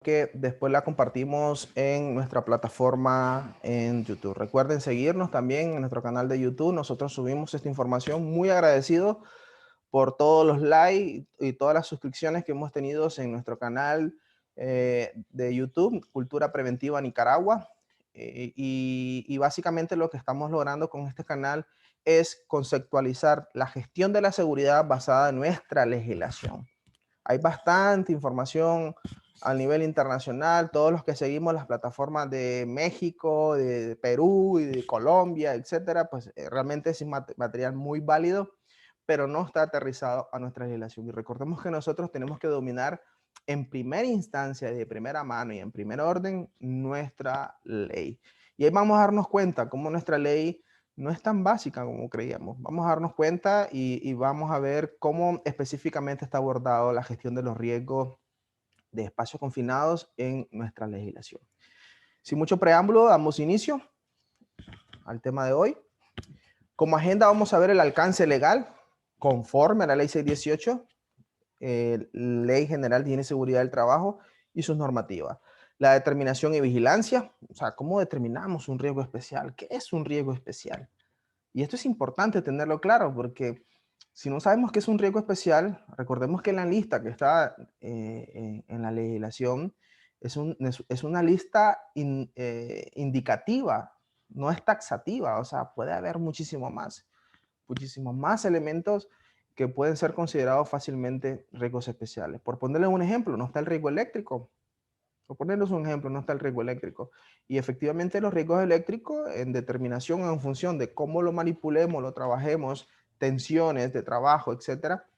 que después la compartimos en nuestra plataforma en YouTube. Recuerden seguirnos también en nuestro canal de YouTube. Nosotros subimos esta información. Muy agradecido por todos los likes y todas las suscripciones que hemos tenido en nuestro canal de YouTube, Cultura Preventiva Nicaragua. Y básicamente lo que estamos logrando con este canal es conceptualizar la gestión de la seguridad basada en nuestra legislación. Hay bastante información a nivel internacional, todos los que seguimos las plataformas de México, de Perú y de Colombia, etcétera, pues realmente es material muy válido, pero no está aterrizado a nuestra legislación. Y recordemos que nosotros tenemos que dominar en primera instancia, de primera mano y en primer orden, nuestra ley. Y ahí vamos a darnos cuenta cómo nuestra ley no es tan básica como creíamos. Vamos a darnos cuenta y vamos a ver cómo específicamente está abordado la gestión de los riesgos de espacios confinados en nuestra legislación. Sin mucho preámbulo, damos inicio al tema de hoy. Como agenda vamos a ver el alcance legal conforme a la Ley 618, Ley General de Higiene y Seguridad del Trabajo y sus normativas. La determinación y vigilancia, o sea, ¿cómo determinamos un riesgo especial? ¿Qué es un riesgo especial? Y esto es importante tenerlo claro porque si no sabemos qué es un riesgo especial, recordemos que en la lista que está en la legislación es una lista indicativa, no es taxativa, o sea, puede haber muchísimos más elementos que pueden ser considerados fácilmente riesgos especiales. Por ponerles un ejemplo, no está el riesgo eléctrico. Por ponerles un ejemplo, no está el riesgo eléctrico. Y efectivamente los riesgos eléctricos en determinación en función de cómo lo manipulemos, lo trabajemos, tensiones de trabajo, etcétera.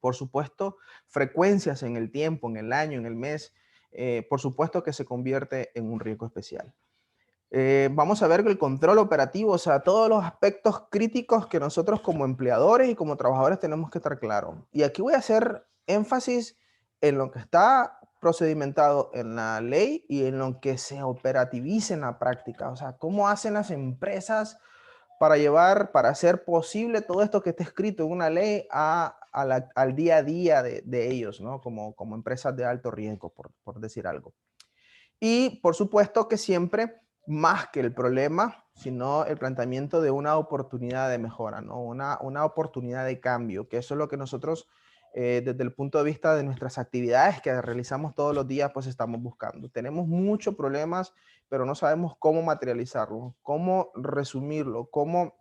Por supuesto, frecuencias en el tiempo, en el año, en el mes, por supuesto que se convierte en un riesgo especial. Vamos a ver que el control operativo, o sea, todos los aspectos críticos que nosotros como empleadores y como trabajadores tenemos que estar claros. Y aquí voy a hacer énfasis en lo que está procedimentado en la ley y en lo que se operativiza en la práctica. O sea, cómo hacen las empresas para hacer posible todo esto que está escrito en una ley al día a día de ellos, ¿no? Como empresas de alto riesgo, por decir algo. Y por supuesto que siempre más que el problema, sino el planteamiento de una oportunidad de mejora, ¿no? Una oportunidad de cambio, que eso es lo que nosotros, desde el punto de vista de nuestras actividades que realizamos todos los días, pues estamos buscando. Tenemos muchos problemas, pero no sabemos cómo materializarlo, cómo resumirlo, cómo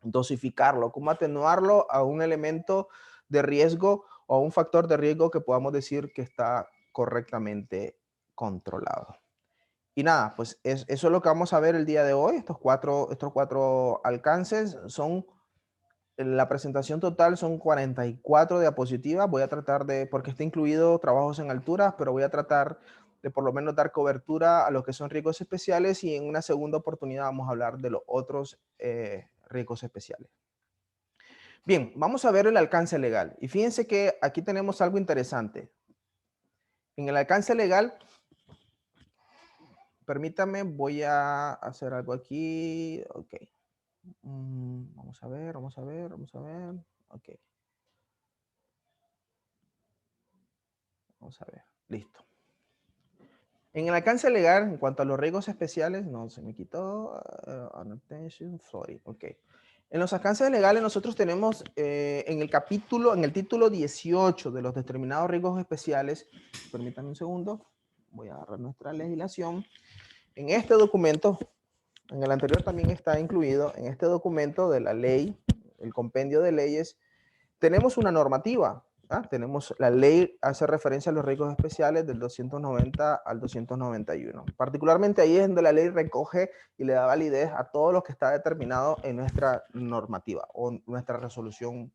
dosificarlo, cómo atenuarlo a un elemento de riesgo o a un factor de riesgo que podamos decir que está correctamente controlado. Y nada, pues eso es lo que vamos a ver el día de hoy. Estos cuatro alcances son, la presentación total son 44 diapositivas. Voy a tratar de, porque está incluido trabajos en altura, pero voy a tratar de por lo menos dar cobertura a lo que son riesgos especiales y en una segunda oportunidad vamos a hablar de los otros riesgos especiales. Bien, vamos a ver el alcance legal. Y fíjense que aquí tenemos algo interesante. En el alcance legal, permítame, voy a hacer algo aquí. Ok. Vamos a ver, vamos a ver, vamos a ver. Ok. Vamos a ver. Listo. En el alcance legal, en cuanto a los riesgos especiales, no se me quitó. Annotation, sorry. Ok. En los alcances legales nosotros tenemos en el título 18 de los determinados riesgos especiales, permítanme un segundo, voy a agarrar nuestra legislación. En este documento, en el anterior también está incluido, en este documento de la ley, el compendio de leyes, tenemos una normativa. Tenemos la ley, hace referencia a los riesgos especiales del 290 al 291. Particularmente ahí es donde la ley recoge y le da validez a todo lo que está determinado en nuestra normativa o nuestra resolución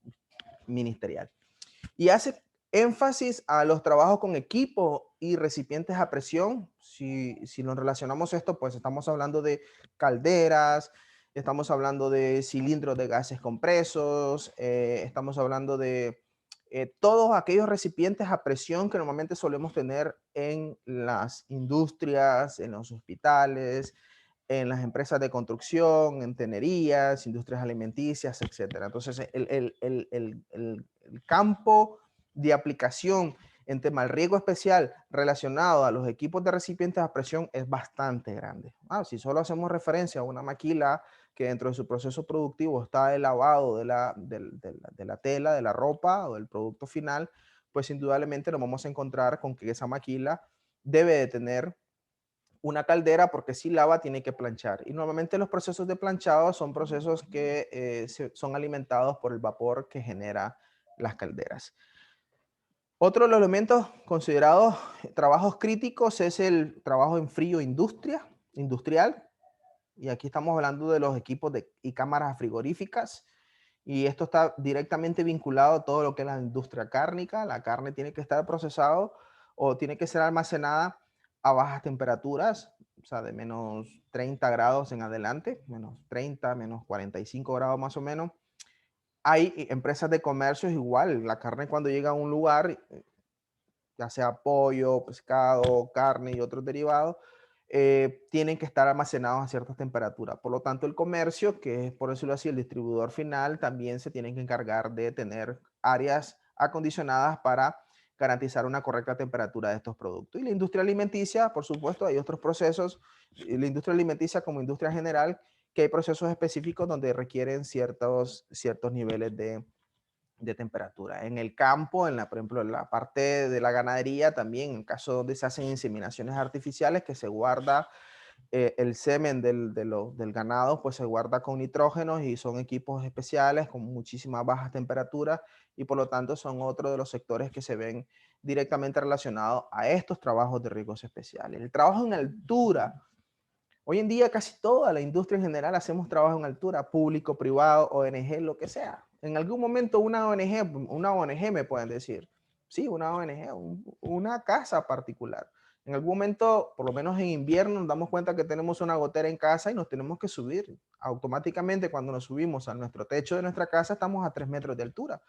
ministerial. Y hace énfasis a los trabajos con equipo y recipientes a presión. Si nos relacionamos esto, pues estamos hablando de calderas, estamos hablando de cilindros de gases compresos, estamos hablando de todos aquellos recipientes a presión que normalmente solemos tener en las industrias, en los hospitales, en las empresas de construcción, en tenerías, industrias alimenticias, etc. Entonces, el campo de aplicación en tema del riesgo especial relacionado a los equipos de recipientes a presión es bastante grande. Si solo hacemos referencia a una maquila que dentro de su proceso productivo está el lavado de la tela, de la ropa o del producto final, pues indudablemente nos vamos a encontrar con que esa maquila debe de tener una caldera porque si lava tiene que planchar. Y normalmente los procesos de planchado son procesos que son alimentados por el vapor que genera las calderas. Otro de los elementos considerados trabajos críticos es el trabajo en frío industrial. Y aquí estamos hablando de los equipos y cámaras frigoríficas. Y esto está directamente vinculado a todo lo que es la industria cárnica. La carne tiene que estar procesada o tiene que ser almacenada a bajas temperaturas, o sea, de menos 30 grados en adelante, menos 30, menos 45 grados más o menos. Hay empresas de comercios igual, la carne cuando llega a un lugar, ya sea pollo, pescado, carne y otros derivados, tienen que estar almacenados a ciertas temperaturas. Por lo tanto, el comercio, que es, por decirlo así, el distribuidor final, también se tiene que encargar de tener áreas acondicionadas para garantizar una correcta temperatura de estos productos. Y la industria alimenticia, por supuesto, hay otros procesos, la industria alimenticia como industria general, que hay procesos específicos donde requieren ciertos niveles de temperatura. En el campo, por ejemplo, en la parte de la ganadería también, en caso donde se hacen inseminaciones artificiales, que se guarda el semen del ganado, pues se guarda con nitrógenos y son equipos especiales con muchísimas bajas temperaturas y por lo tanto son otro de los sectores que se ven directamente relacionados a estos trabajos de riesgos especiales. El trabajo en altura. Hoy en día casi toda la industria en general hacemos trabajo en altura, público, privado, ONG, lo que sea. En algún momento una ONG me pueden decir, sí, una ONG, una casa particular. En algún momento, por lo menos en invierno, nos damos cuenta que tenemos una gotera en casa y nos tenemos que subir. Automáticamente cuando nos subimos a nuestro techo de nuestra casa estamos a 3 metros de altura.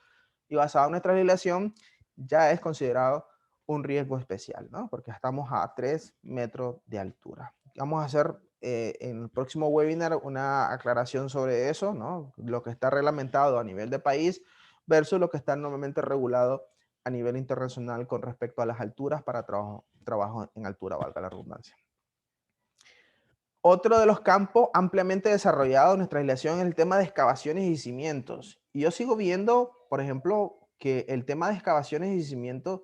Y basado en nuestra legislación ya es considerado un riesgo especial, ¿no? Porque estamos a 3 metros de altura. Vamos a hacer en el próximo webinar una aclaración sobre eso, ¿no? Lo que está reglamentado a nivel de país versus lo que está normalmente regulado a nivel internacional con respecto a las alturas para trabajo en altura, valga la redundancia. Otro de los campos ampliamente desarrollados en nuestra legislación es el tema de excavaciones y cimientos. Y yo sigo viendo, por ejemplo, que el tema de excavaciones y cimientos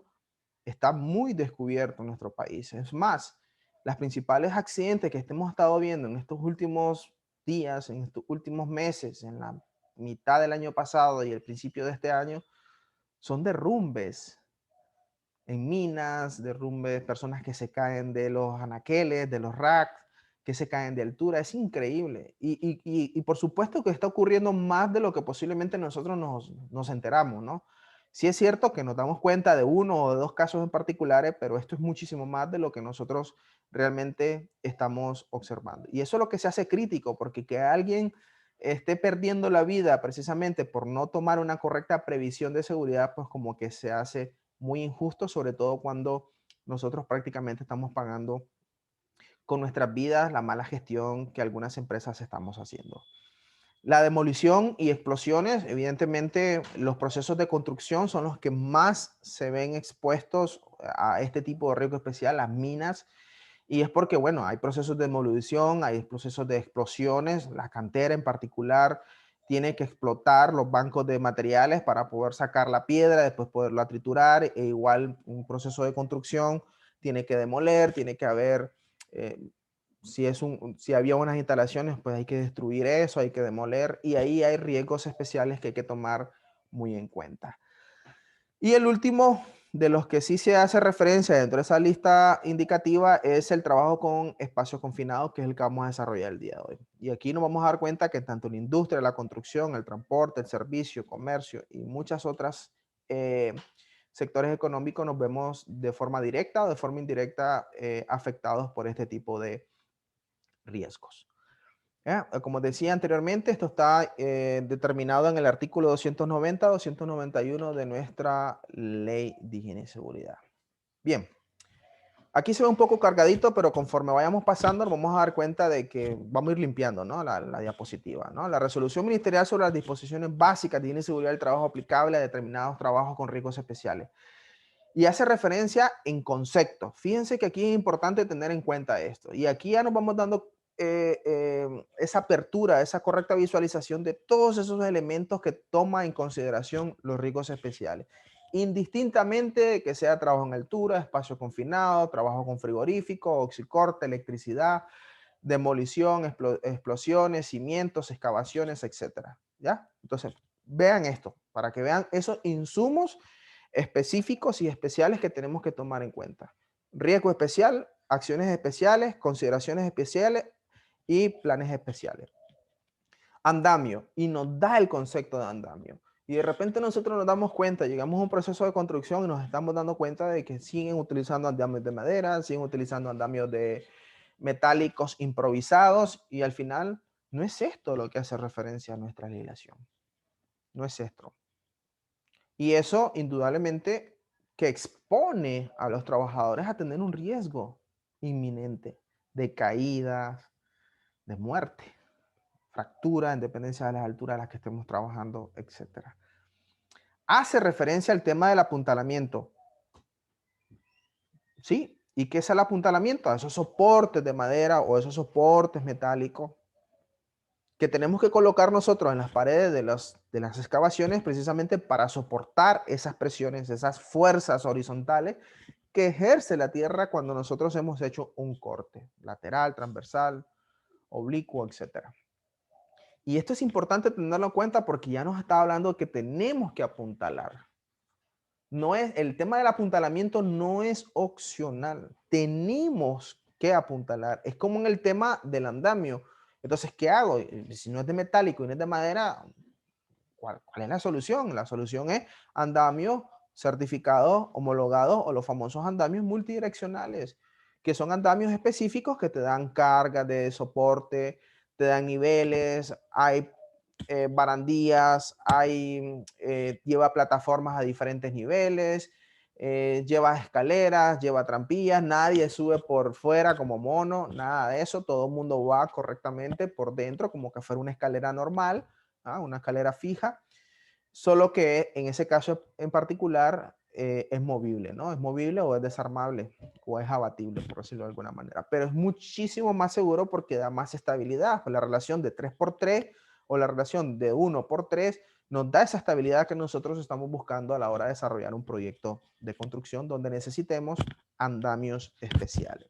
está muy descubierto en nuestro país. Es más, los principales accidentes que hemos estado viendo en estos últimos días, en estos últimos meses, en la mitad del año pasado y el principio de este año, son derrumbes en minas, derrumbes, personas que se caen de los anaqueles, de los racks, que se caen de altura. Es increíble. Y por supuesto que está ocurriendo más de lo que posiblemente nosotros nos enteramos, ¿no? Sí es cierto que nos damos cuenta de uno o de dos casos en particulares, pero esto es muchísimo más de lo que nosotros realmente estamos observando. Y eso es lo que se hace crítico, porque que alguien esté perdiendo la vida precisamente por no tomar una correcta previsión de seguridad, pues como que se hace muy injusto, sobre todo cuando nosotros prácticamente estamos pagando con nuestras vidas la mala gestión que algunas empresas estamos haciendo. La demolición y explosiones, evidentemente los procesos de construcción son los que más se ven expuestos a este tipo de riesgo especial, las minas, y es porque, bueno, hay procesos de demolición, hay procesos de explosiones, la cantera en particular tiene que explotar los bancos de materiales para poder sacar la piedra, después poderla triturar, e igual un proceso de construcción tiene que demoler, tiene que haber, eh, si había unas instalaciones, pues hay que destruir eso, hay que demoler, y ahí hay riesgos especiales que hay que tomar muy en cuenta. Y el último de los que sí se hace referencia dentro de esa lista indicativa es el trabajo con espacios confinados, que es el que vamos a desarrollar el día de hoy. Y aquí nos vamos a dar cuenta que tanto la industria, la construcción, el transporte, el servicio, comercio y muchas otras sectores económicos nos vemos de forma directa o de forma indirecta afectados por este tipo de riesgos. Como decía anteriormente, esto está determinado en el artículo 290, 291 de nuestra Ley de Higiene y Seguridad. Bien, aquí se ve un poco cargadito, pero conforme vayamos pasando nos vamos a dar cuenta de que vamos a ir limpiando, ¿no? la diapositiva, ¿no? La resolución ministerial sobre las disposiciones básicas de higiene y seguridad del trabajo aplicable a determinados trabajos con riesgos especiales. Y hace referencia en concepto. Fíjense que aquí es importante tener en cuenta esto. Y aquí ya nos vamos dando esa apertura, esa correcta visualización de todos esos elementos que toma en consideración los riesgos especiales. Indistintamente de que sea trabajo en altura, espacio confinado, trabajo con frigorífico, oxicorte, electricidad, demolición, explosiones, cimientos, excavaciones, etcétera. ¿Ya? Entonces, vean esto, para que vean esos insumos específicos y especiales que tenemos que tomar en cuenta. Riesgo especial, acciones especiales, consideraciones especiales y planes especiales. Andamio, y nos da el concepto de andamio. Y de repente nosotros nos damos cuenta, llegamos a un proceso de construcción y nos estamos dando cuenta de que siguen utilizando andamios de madera, siguen utilizando andamios de metálicos improvisados y al final no es esto lo que hace referencia a nuestra legislación. No es esto. Y eso indudablemente que expone a los trabajadores a tener un riesgo inminente de caídas, de muerte, fractura, en dependencia de las alturas a las que estemos trabajando, etc. Hace referencia al tema del apuntalamiento. ¿Sí? ¿Y qué es el apuntalamiento? A esos soportes de madera o esos soportes metálicos que tenemos que colocar nosotros en las paredes de las excavaciones precisamente para soportar esas presiones, esas fuerzas horizontales que ejerce la tierra cuando nosotros hemos hecho un corte lateral, transversal, oblicuo, etc. Y esto es importante tenerlo en cuenta porque ya nos está hablando que tenemos que apuntalar. No es, el tema del apuntalamiento no es opcional. Tenemos que apuntalar. Es como en el tema del andamio. Entonces, ¿qué hago? Si no es de metálico y no es de madera, ¿cuál es la solución? La solución es andamios certificados, homologados o los famosos andamios multidireccionales, que son andamios específicos que te dan cargas de soporte, te dan niveles, hay barandillas, lleva plataformas a diferentes niveles, lleva escaleras, lleva trampillas, nadie sube por fuera como mono, nada de eso, todo el mundo va correctamente por dentro como que fuera una escalera normal, una escalera fija, solo que en ese caso en particular es movible, ¿no? Es movible o es desarmable o es abatible, por decirlo de alguna manera, pero es muchísimo más seguro porque da más estabilidad, pues la relación de 3x3 o la relación de 1x3 nos da esa estabilidad que nosotros estamos buscando a la hora de desarrollar un proyecto de construcción donde necesitemos andamios especiales.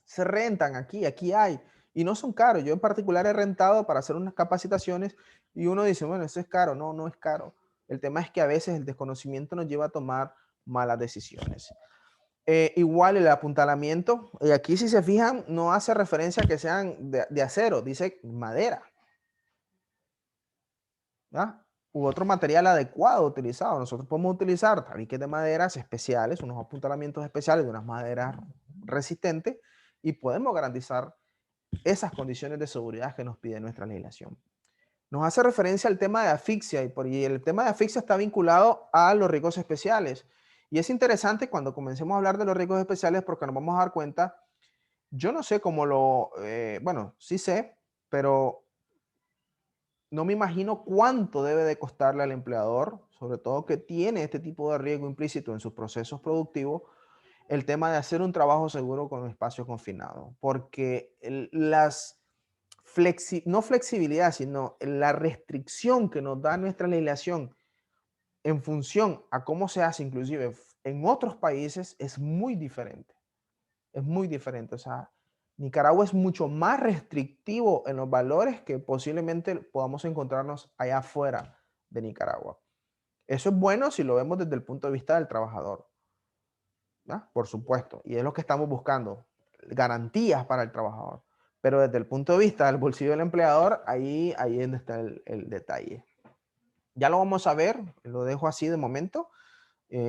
Se rentan aquí hay, y no son caros. Yo en particular he rentado para hacer unas capacitaciones y uno dice, bueno, eso es caro. No, no es caro. El tema es que a veces el desconocimiento nos lleva a tomar malas decisiones. Igual el apuntalamiento, y aquí si se fijan, no hace referencia a que sean de acero, dice madera. ¿Ya? U otro material adecuado utilizado. Nosotros podemos utilizar tabiques de maderas especiales, unos apuntalamientos especiales de unas maderas resistentes y podemos garantizar esas condiciones de seguridad que nos pide nuestra legislación. Nos hace referencia al tema de asfixia y el tema de asfixia está vinculado a los riesgos especiales. Y es interesante cuando comencemos a hablar de los riesgos especiales porque nos vamos a dar cuenta, yo no sé cómo bueno, sí sé, pero no me imagino cuánto debe de costarle al empleador, sobre todo que tiene este tipo de riesgo implícito en sus procesos productivos, el tema de hacer un trabajo seguro con espacio confinado, porque no flexibilidad, sino la restricción que nos da nuestra legislación en función a cómo se hace inclusive en otros países es muy diferente. Es muy diferente. O sea, Nicaragua es mucho más restrictivo en los valores que posiblemente podamos encontrarnos allá afuera de Nicaragua. Eso es bueno si lo vemos desde el punto de vista del trabajador, ¿no? Por supuesto, y es lo que estamos buscando, garantías para el trabajador. Pero desde el punto de vista del bolsillo del empleador, ahí es donde está el detalle. Ya lo vamos a ver, lo dejo así de momento.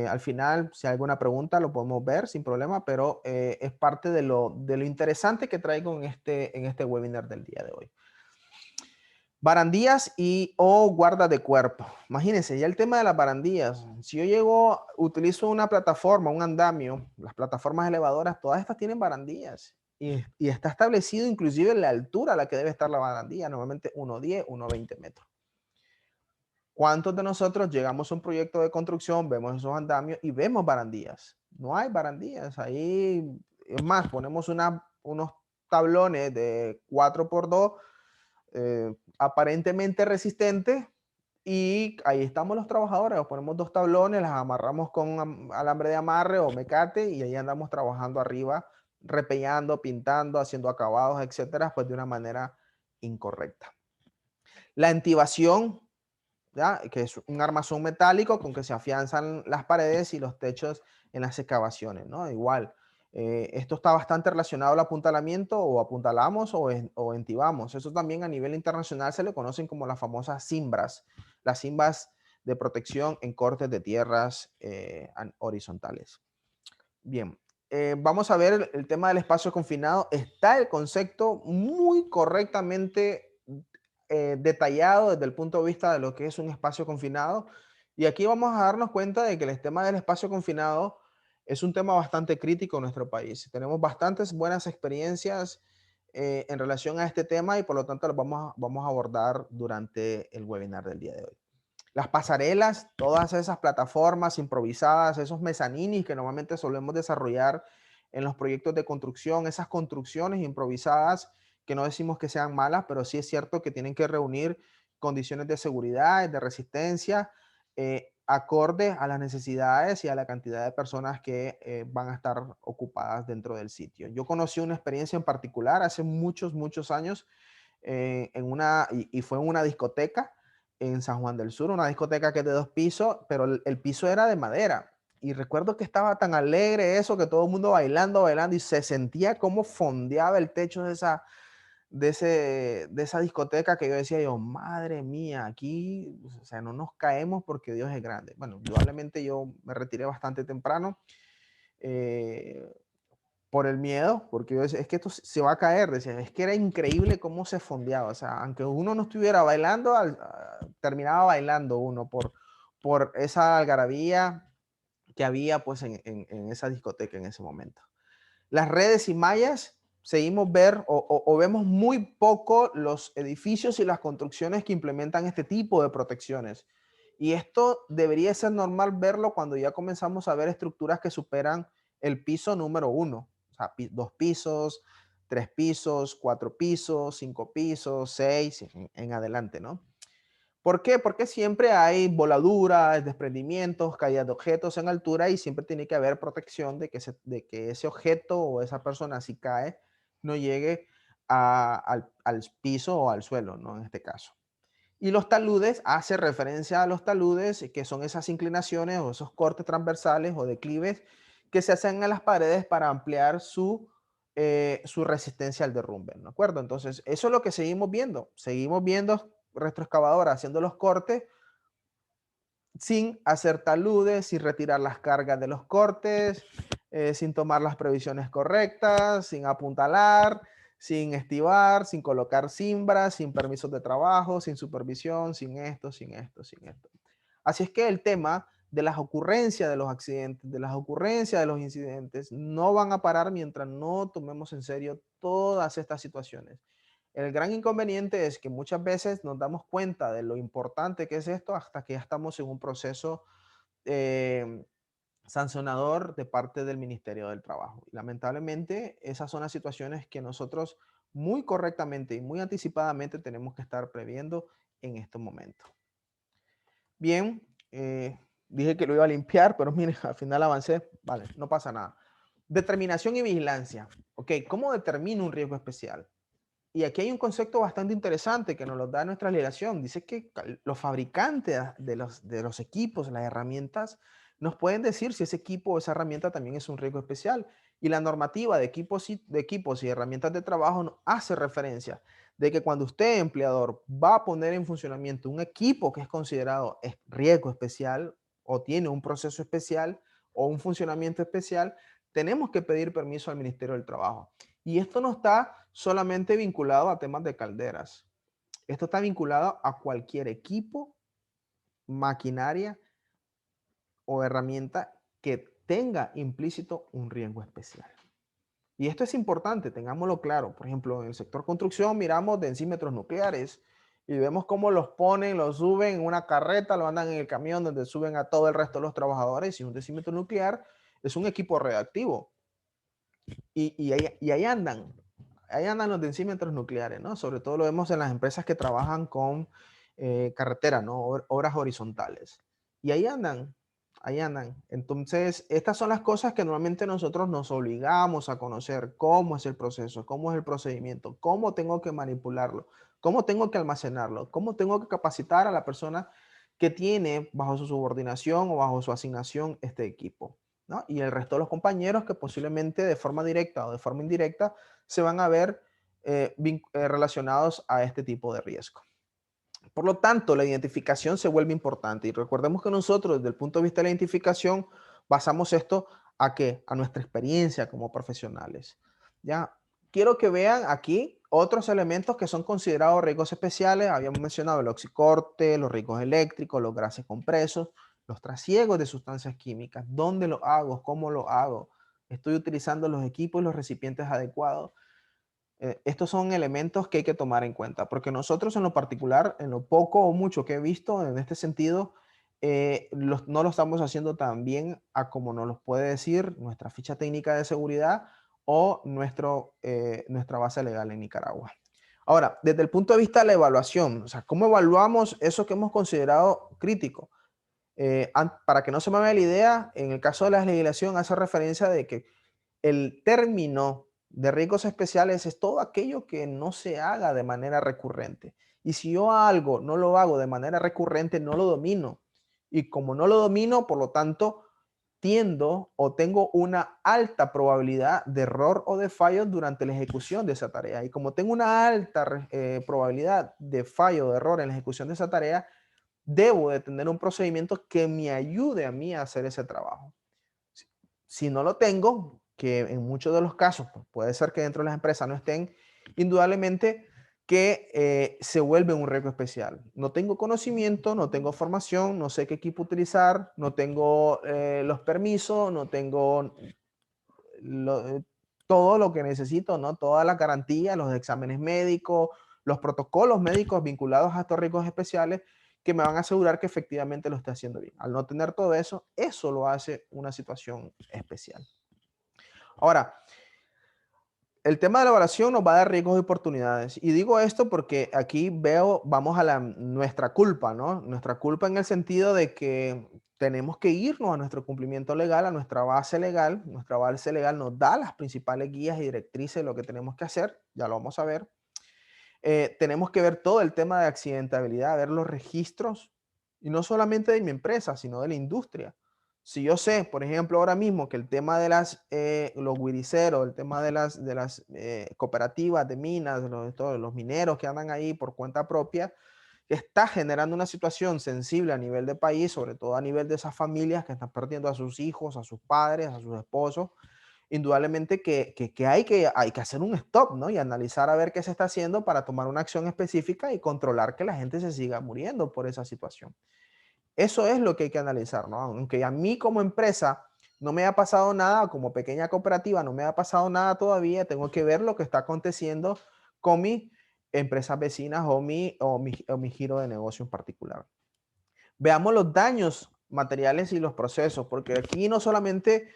Al final, si hay alguna pregunta, lo podemos ver sin problema, pero es parte de lo interesante que traigo en este webinar del día de hoy. Barandillas o guardas de cuerpo. Imagínense, ya el tema de las barandillas. Si yo utilizo una plataforma, un andamio, las plataformas elevadoras, todas estas tienen barandillas. Y está establecido inclusive la altura a la que debe estar la barandilla, normalmente 1,10, 1,20 metros. ¿Cuántos de nosotros llegamos a un proyecto de construcción, vemos esos andamios y vemos barandillas? No hay barandillas. Ahí, es más, ponemos unos tablones de 4x2 aparentemente resistentes y ahí estamos los trabajadores. Ponemos dos tablones, las amarramos con alambre de amarre o mecate y ahí andamos trabajando arriba, repellando, pintando, haciendo acabados, etcétera, pues de una manera incorrecta. La entibación, ¿ya? Que es un armazón metálico con que se afianzan las paredes y los techos en las excavaciones, ¿no? Igual, esto está bastante relacionado al apuntalamiento, o apuntalamos o entibamos. Eso también a nivel internacional se le conocen como las famosas cimbras, las cimbras de protección en cortes de tierras horizontales. Bien, vamos a ver el tema del espacio confinado. Está el concepto muy correctamente detallado desde el punto de vista de lo que es un espacio confinado. Y aquí vamos a darnos cuenta de que el tema del espacio confinado es un tema bastante crítico en nuestro país. Tenemos bastantes buenas experiencias en relación a este tema y por lo tanto lo vamos a abordar durante el webinar del día de hoy. Las pasarelas, todas esas plataformas improvisadas, esos mezaninis que normalmente solemos desarrollar en los proyectos de construcción, esas construcciones improvisadas que no decimos que sean malas, pero sí es cierto que tienen que reunir condiciones de seguridad, de resistencia, acorde a las necesidades y a la cantidad de personas que van a estar ocupadas dentro del sitio. Yo conocí una experiencia en particular hace muchos, muchos años y fue en una discoteca en San Juan del Sur, una discoteca que es de 2 pisos, pero el piso era de madera. Y recuerdo que estaba tan alegre eso, que todo el mundo bailando, bailando, y se sentía como fondeaba el techo de esa discoteca, que yo decía yo, madre mía, aquí, o sea, no nos caemos porque Dios es grande. Bueno, indudablemente yo me retiré bastante temprano. Eh, por el miedo, porque yo decía, es que esto se va a caer, decía, es que era increíble cómo se fondeaba, o sea, aunque uno no estuviera bailando, terminaba bailando uno por esa algarabía que había pues en esa discoteca en ese momento. Las redes y mallas, seguimos ver o vemos muy poco los edificios y las construcciones que implementan este tipo de protecciones. Y esto debería ser normal verlo cuando ya comenzamos a ver estructuras que superan el piso número 1. O sea, 2 pisos, 3 pisos, 4 pisos, 5 pisos, 6 en adelante, ¿no? ¿Por qué? Porque siempre hay voladuras, desprendimientos, caídas de objetos en altura y siempre tiene que haber protección de que ese objeto o esa persona, si cae, no llegue al piso o al suelo, ¿no? En este caso. Y los taludes, hace referencia a los taludes, que son esas inclinaciones o esos cortes transversales o declives que se hacen en las paredes para ampliar su resistencia al derrumbe, ¿de acuerdo? Entonces, eso es lo que seguimos viendo retroexcavadoras haciendo los cortes sin hacer taludes, sin retirar las cargas de los cortes, sin tomar las previsiones correctas, sin apuntalar, sin estivar, sin colocar cimbras, sin permisos de trabajo, sin supervisión, sin esto, sin esto, sin esto. Así es que el tema de las ocurrencias de los accidentes, de las ocurrencias de los incidentes, no van a parar mientras no tomemos en serio todas estas situaciones. El gran inconveniente es que muchas veces nos damos cuenta de lo importante que es esto hasta que ya estamos en un proceso eh, sancionador de parte del Ministerio del Trabajo. Y lamentablemente, esas son las situaciones que nosotros muy correctamente y muy anticipadamente tenemos que estar previendo en estos momentos. Bien, dije que lo iba a limpiar, pero miren, al final avancé. Vale, no pasa nada. Determinación y vigilancia. Ok, ¿cómo determino un riesgo especial? Y aquí hay un concepto bastante interesante que nos lo da nuestra legislación. Dice que los fabricantes de los equipos, las herramientas, nos pueden decir si ese equipo o esa herramienta también es un riesgo especial. Y la normativa de equipos y herramientas de trabajo nos hace referencia de que cuando usted, empleador, va a poner en funcionamiento un equipo que es considerado riesgo especial o tiene un proceso especial o un funcionamiento especial, tenemos que pedir permiso al Ministerio del Trabajo. Y esto no está solamente vinculado a temas de calderas. Esto está vinculado a cualquier equipo, maquinaria o herramienta que tenga implícito un riesgo especial. Y esto es importante, tengámoslo claro. Por ejemplo, en el sector construcción miramos densímetros nucleares y vemos cómo los ponen, los suben en una carreta, lo andan en el camión donde suben a todo el resto de los trabajadores, y un decímetro nuclear es un equipo reactivo. Y ahí andan los densímetros nucleares, ¿no? Sobre todo lo vemos en las empresas que trabajan con carretera, ¿no? Obras horizontales. Y ahí andan, ahí andan. Entonces, estas son las cosas que normalmente nosotros nos obligamos a conocer: cómo es el proceso, cómo es el procedimiento, cómo tengo que manipularlo, cómo tengo que almacenarlo, cómo tengo que capacitar a la persona que tiene bajo su subordinación o bajo su asignación este equipo, ¿no? Y el resto de los compañeros que posiblemente de forma directa o de forma indirecta se van a ver relacionados a este tipo de riesgo. Por lo tanto, la identificación se vuelve importante, y recordemos que nosotros, desde el punto de vista de la identificación, basamos esto ¿a qué? A nuestra experiencia como profesionales. Ya, quiero que vean aquí otros elementos que son considerados riesgos especiales. Habíamos mencionado el oxicorte, los riesgos eléctricos, los gases compresos, los trasiegos de sustancias químicas. ¿Dónde lo hago? ¿Cómo lo hago? ¿Estoy utilizando los equipos y los recipientes adecuados? Estos son elementos que hay que tomar en cuenta, porque nosotros en lo particular, en lo poco o mucho que he visto en este sentido, no lo estamos haciendo tan bien a como nos lo puede decir nuestra ficha técnica de seguridad o nuestra base legal en Nicaragua. Ahora, desde el punto de vista de la evaluación, o sea, ¿cómo evaluamos eso que hemos considerado crítico? Para que no se me vaya la idea, en el caso de la legislación hace referencia de que el término de riesgos especiales es todo aquello que no se haga de manera recurrente. Y si yo algo no lo hago de manera recurrente, no lo domino. Y como no lo domino, por lo tanto, tiendo o tengo una alta probabilidad de error o de fallo durante la ejecución de esa tarea. Y como tengo una alta probabilidad de fallo o de error en la ejecución de esa tarea, debo de tener un procedimiento que me ayude a mí a hacer ese trabajo. Si no lo tengo, que en muchos de los casos pues, puede ser que dentro de las empresas no estén, indudablemente que se vuelve un riesgo especial. No tengo conocimiento, no tengo formación, no sé qué equipo utilizar, no tengo los permisos, no tengo lo- todo lo que necesito, ¿no? Todas las garantías, los exámenes médicos, los protocolos médicos vinculados a estos riesgos especiales que me van a asegurar que efectivamente lo esté haciendo bien. Al no tener todo eso, eso lo hace una situación especial. Ahora, el tema de la evaluación nos va a dar riesgos y oportunidades. Y digo esto porque aquí vamos a nuestra culpa, ¿no? Nuestra culpa en el sentido de que tenemos que irnos a nuestro cumplimiento legal, a nuestra base legal. Nuestra base legal nos da las principales guías y directrices de lo que tenemos que hacer, ya lo vamos a ver. Tenemos que ver todo el tema de accidentabilidad, ver los registros, y no solamente de mi empresa, sino de la industria. Si yo sé, por ejemplo, ahora mismo que el tema de los guiriceros, el tema de las cooperativas de minas, los mineros que andan ahí por cuenta propia, está generando una situación sensible a nivel de país, sobre todo a nivel de esas familias que están perdiendo a sus hijos, a sus padres, a sus esposos, indudablemente que hay que hacer un stop, ¿no? Y analizar a ver qué se está haciendo para tomar una acción específica y controlar que la gente se siga muriendo por esa situación. Eso es lo que hay que analizar, ¿no? Aunque a mí como empresa no me ha pasado nada, como pequeña cooperativa no me ha pasado nada todavía, tengo que ver lo que está aconteciendo con mis empresas vecinas o mi giro de negocio en particular. Veamos los daños materiales y los procesos, porque aquí no solamente,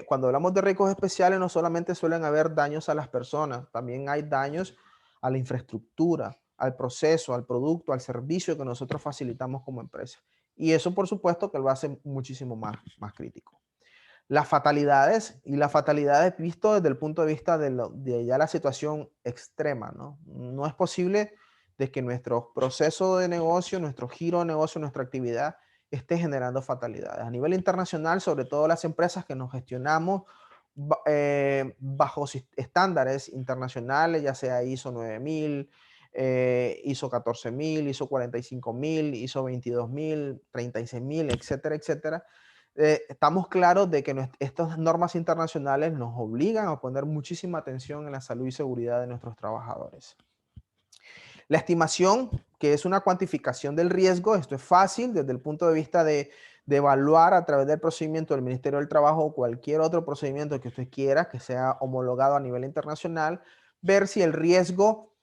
cuando hablamos de riesgos especiales, no solamente suelen haber daños a las personas, también hay daños a la infraestructura, al proceso, al producto, al servicio que nosotros facilitamos como empresa. Y eso, por supuesto, que lo hace muchísimo más crítico. Las fatalidades visto desde el punto de vista de ya la situación extrema, ¿no? No es posible de que nuestro proceso de negocio, nuestro giro de negocio, nuestra actividad esté generando fatalidades. A nivel internacional, sobre todo las empresas que nos gestionamos bajo estándares internacionales, ya sea ISO 9000, ISO 14000, ISO 45000, ISO 22000, 36000, etcétera, etcétera. Estamos claros de que estas normas internacionales nos obligan a poner muchísima atención en la salud y seguridad de nuestros trabajadores. La estimación, que es una cuantificación del riesgo, esto es fácil desde el punto de vista de evaluar a través del procedimiento del Ministerio del Trabajo o cualquier otro procedimiento que usted quiera, que sea homologado a nivel internacional, ver si el riesgo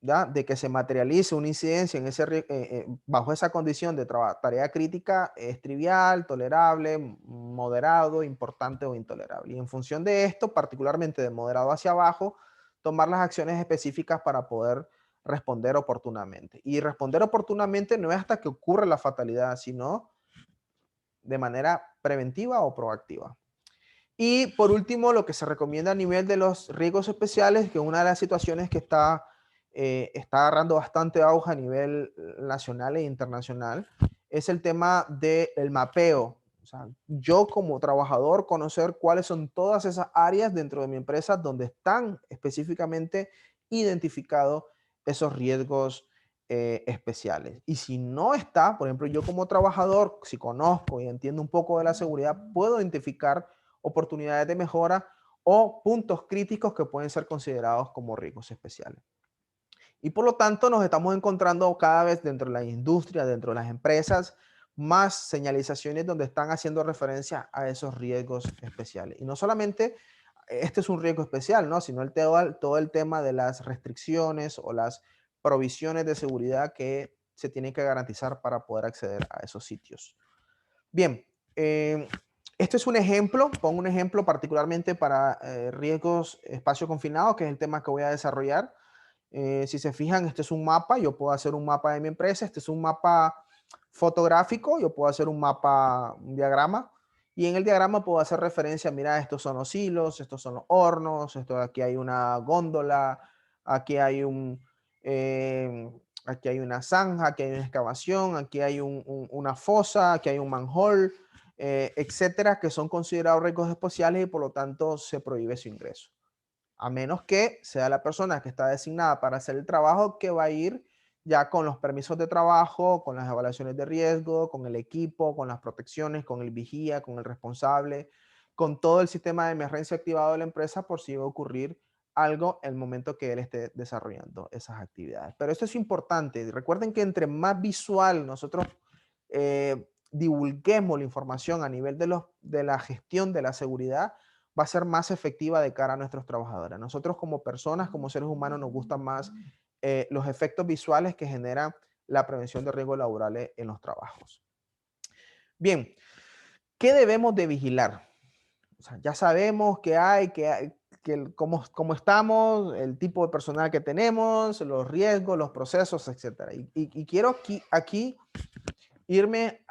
¿ya? De que se materialice una incidencia en bajo esa condición de tarea crítica es trivial, tolerable, moderado, importante o intolerable. Y en función de esto, particularmente de moderado hacia abajo, tomar las acciones específicas para poder responder oportunamente. Y responder oportunamente no es hasta que ocurre la fatalidad, sino de manera preventiva o proactiva. Y por último, lo que se recomienda a nivel de los riesgos especiales, que una de las situaciones que está agarrando bastante auge a nivel nacional e internacional, es el tema del mapeo. O sea, yo como trabajador conocer cuáles son todas esas áreas dentro de mi empresa donde están específicamente identificados esos riesgos especiales. Y si no está, por ejemplo, yo como trabajador, si conozco y entiendo un poco de la seguridad, puedo identificar oportunidades de mejora o puntos críticos que pueden ser considerados como riesgos especiales. Y por lo tanto nos estamos encontrando cada vez dentro de la industria, dentro de las empresas, más señalizaciones donde están haciendo referencia a esos riesgos especiales. Y no solamente este es un riesgo especial, ¿no? Sino todo el tema de las restricciones o las provisiones de seguridad que se tienen que garantizar para poder acceder a esos sitios. Bien, este es un ejemplo, pongo un ejemplo particularmente para riesgos espacio confinado, que es el tema que voy a desarrollar. Si se fijan, este es un mapa, yo puedo hacer un mapa de mi empresa, este es un mapa fotográfico, yo puedo hacer un mapa, un diagrama, y en el diagrama puedo hacer referencia, mira, estos son los hilos, estos son los hornos, aquí hay una góndola, aquí hay eh, aquí hay una zanja, aquí hay una excavación, aquí hay una fosa, aquí hay un manhole, etcétera, que son considerados riesgos especiales y por lo tanto se prohíbe su ingreso. A menos que sea la persona que está designada para hacer el trabajo que va a ir ya con los permisos de trabajo, con las evaluaciones de riesgo, con el equipo, con las protecciones, con el vigía, con el responsable, con todo el sistema de emergencia activado de la empresa por si va a ocurrir algo en el momento que él esté desarrollando esas actividades. Pero esto es importante. Recuerden que entre más visual nosotros divulguemos la información a nivel de la gestión de la seguridad, va a ser más efectiva de cara a nuestros trabajadores. A nosotros como personas, como seres humanos, nos gustan más los efectos visuales que genera la prevención de riesgos laborales en los trabajos. Bien, ¿qué debemos de vigilar? O sea, ya sabemos cómo estamos, el tipo de personal que tenemos, los riesgos, los procesos, etc. Y quiero aquí irme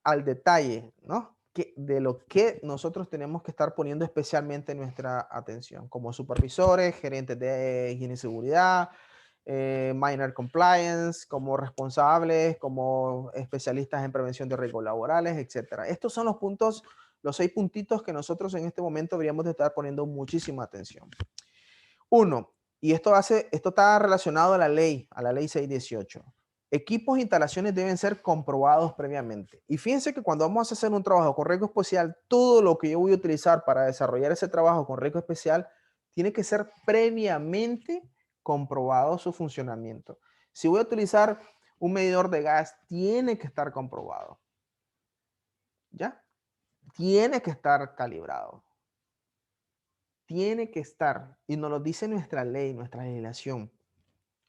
al detalle, ¿no? De lo que nosotros tenemos que estar poniendo especialmente nuestra atención, como supervisores, gerentes de higiene y seguridad, minor compliance, como responsables, como especialistas en prevención de riesgos laborales, etcétera. Estos son los puntos, los 6 puntitos que nosotros en este momento deberíamos de estar poniendo muchísima atención. Uno, y esto está relacionado a la ley 618. Equipos e instalaciones deben ser comprobados previamente. Y fíjense que cuando vamos a hacer un trabajo con riesgo especial, todo lo que yo voy a utilizar para desarrollar ese trabajo con riesgo especial tiene que ser previamente comprobado su funcionamiento. Si voy a utilizar un medidor de gas, tiene que estar comprobado. ¿Ya? Tiene que estar calibrado. Tiene que estar. Y nos lo dice nuestra ley, nuestra legislación.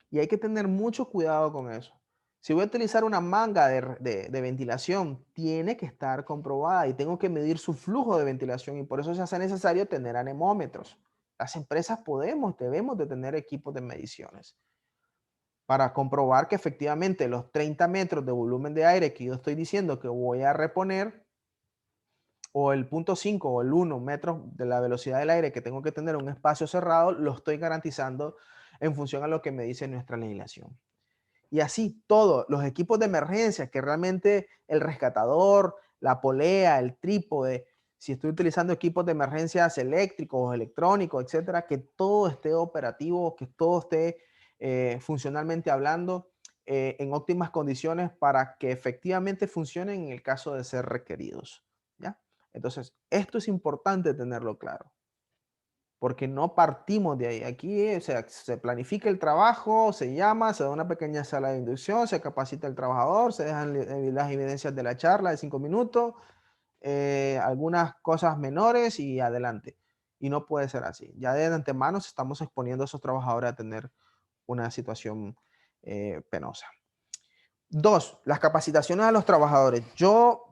Y hay que tener mucho cuidado con eso. Si voy a utilizar una manga de ventilación, tiene que estar comprobada y tengo que medir su flujo de ventilación y por eso se hace necesario tener anemómetros. Las empresas debemos de tener equipos de mediciones para comprobar que efectivamente los 30 metros de volumen de aire que yo estoy diciendo que voy a reponer o el 0.5 o el 1 metros de la velocidad del aire que tengo que tener en un espacio cerrado, lo estoy garantizando en función a lo que me dice nuestra legislación. Y así todos los equipos de emergencia, que realmente el rescatador, la polea, el trípode, si estoy utilizando equipos de emergencias eléctricos, electrónicos, etcétera, que todo esté operativo, que todo esté funcionalmente hablando en óptimas condiciones para que efectivamente funcionen en el caso de ser requeridos. ¿Ya? Entonces, esto es importante tenerlo claro porque no partimos de ahí. Aquí se planifica el trabajo, se llama, se da una pequeña sala de inducción, se capacita el trabajador, se dejan las evidencias de la charla de 5 minutos, algunas cosas menores y adelante. Y no puede ser así. Ya de antemano estamos exponiendo a esos trabajadores a tener una situación penosa. 2, las capacitaciones a los trabajadores. Yo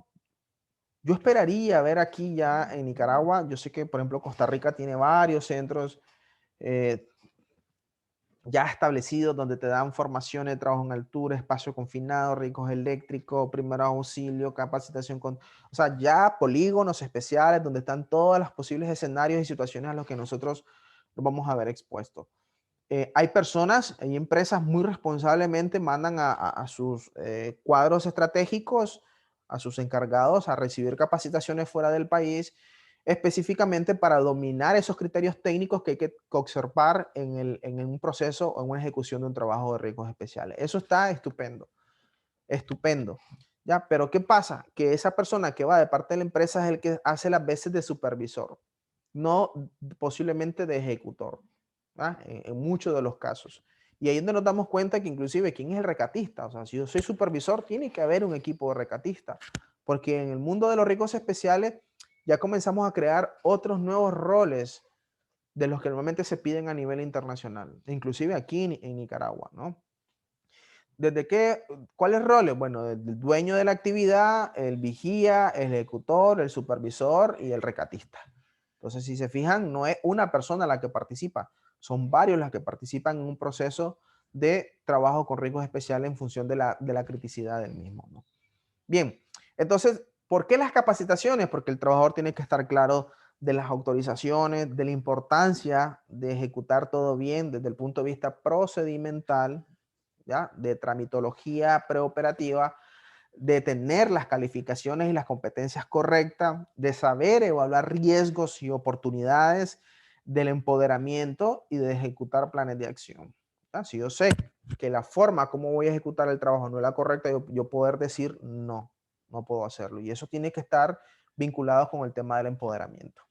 esperaría ver aquí ya en Nicaragua, yo sé que por ejemplo Costa Rica tiene varios centros eh, ya establecidos donde te dan formación de trabajo en altura, espacio confinado, ricos eléctricos, primer auxilio, capacitación con, o sea, ya polígonos especiales donde están todos los posibles escenarios y situaciones a los que nosotros nos vamos a ver expuestos. Hay personas, hay empresas muy responsablemente mandan a sus cuadros estratégicos, a sus encargados a recibir capacitaciones fuera del país, específicamente para dominar esos criterios técnicos que hay que observar en un proceso o en una ejecución de un trabajo de riesgos especiales. Eso está estupendo, estupendo. ¿Ya? Pero ¿qué pasa? Que esa persona que va de parte de la empresa es el que hace las veces de supervisor, no posiblemente de ejecutor. En muchos de los casos. Y ahí es donde nos damos cuenta que inclusive quién es el recatista. O sea, si yo soy supervisor, tiene que haber un equipo de recatistas. Porque en el mundo de los riesgos especiales ya comenzamos a crear otros nuevos roles de los que normalmente se piden a nivel internacional, inclusive aquí en Nicaragua, ¿no? ¿Desde qué? ¿Cuáles roles? Bueno, el dueño de la actividad, el vigía, el ejecutor, el supervisor y el recatista. Entonces, si se fijan, no es una persona la que participa, son varios las que participan en un proceso de trabajo con riesgos especiales en función de la criticidad del mismo, ¿no? Bien, entonces, ¿por qué las capacitaciones? Porque el trabajador tiene que estar claro de las autorizaciones, de la importancia de ejecutar todo bien desde el punto de vista procedimental, ¿ya? De tramitología preoperativa, de tener las calificaciones y las competencias correctas, de saber evaluar riesgos y oportunidades, del empoderamiento y de ejecutar planes de acción. ¿Ya? Si yo sé que la forma como voy a ejecutar el trabajo no es la correcta, yo poder decir no, no puedo hacerlo. Y eso tiene que estar vinculado con el tema del empoderamiento.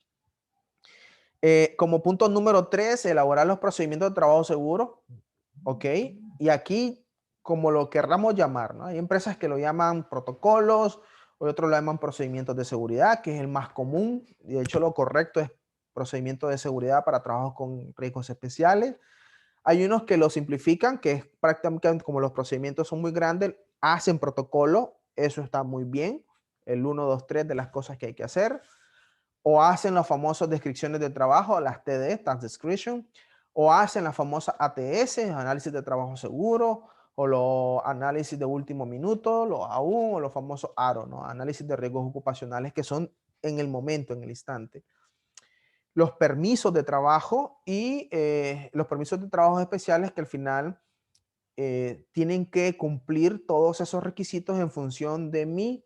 Como punto número 3, elaborar los procedimientos de trabajo seguro. ¿Ok? Y aquí, como lo querramos llamar, ¿no? Hay empresas que lo llaman protocolos, o otros lo llaman procedimientos de seguridad, que es el más común. Y de hecho, lo correcto es procedimiento de seguridad para trabajos con riesgos especiales. Hay unos que lo simplifican, que es prácticamente como los procedimientos son muy grandes, hacen protocolo, eso está muy bien, el 1, 2, 3 de las cosas que hay que hacer, o hacen las famosas descripciones de trabajo, las TD, Task Description, o hacen la famosa ATS, análisis de trabajo seguro, o los análisis de último minuto, los AU, o los famosos ARO, ¿no? Análisis de riesgos ocupacionales que son en el momento, en el instante. Los permisos de trabajo y los permisos de trabajo especiales que al final tienen que cumplir todos esos requisitos en función de mi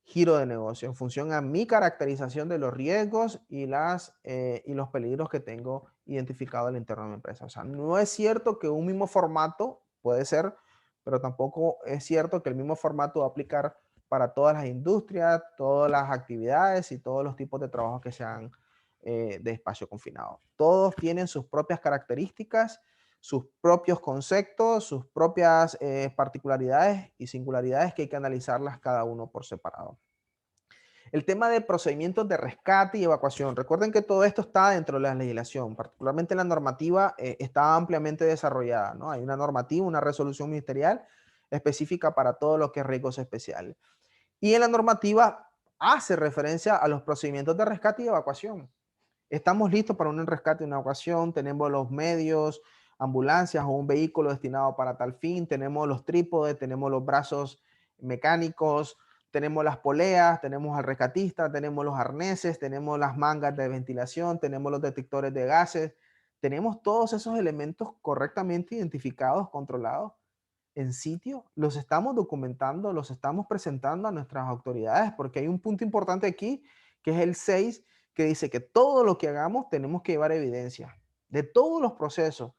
giro de negocio, en función a mi caracterización de los riesgos y los peligros que tengo identificado al interno de mi empresa. O sea, no es cierto que un mismo formato puede ser, pero tampoco es cierto que el mismo formato va a aplicar para todas las industrias, todas las actividades y todos los tipos de trabajo que sean de espacio confinado. Todos tienen sus propias características, sus propios conceptos, sus propias particularidades y singularidades que hay que analizarlas cada uno por separado. El tema de procedimientos de rescate y evacuación. Recuerden que todo esto está dentro de la legislación, particularmente la normativa está ampliamente desarrollada, ¿no? Hay una normativa, una resolución ministerial específica para todo lo que es riesgos especiales. Y en la normativa hace referencia a los procedimientos de rescate y evacuación. Estamos listos para un rescate y una evacuación, tenemos los medios, ambulancias o un vehículo destinado para tal fin, tenemos los trípodes, tenemos los brazos mecánicos, tenemos las poleas, tenemos al rescatista, tenemos los arneses, tenemos las mangas de ventilación, tenemos los detectores de gases, tenemos todos esos elementos correctamente identificados, controlados en sitio, los estamos documentando, los estamos presentando a nuestras autoridades, porque hay un punto importante aquí, que es el 6, que dice que todo lo que hagamos tenemos que llevar evidencia de todos los procesos.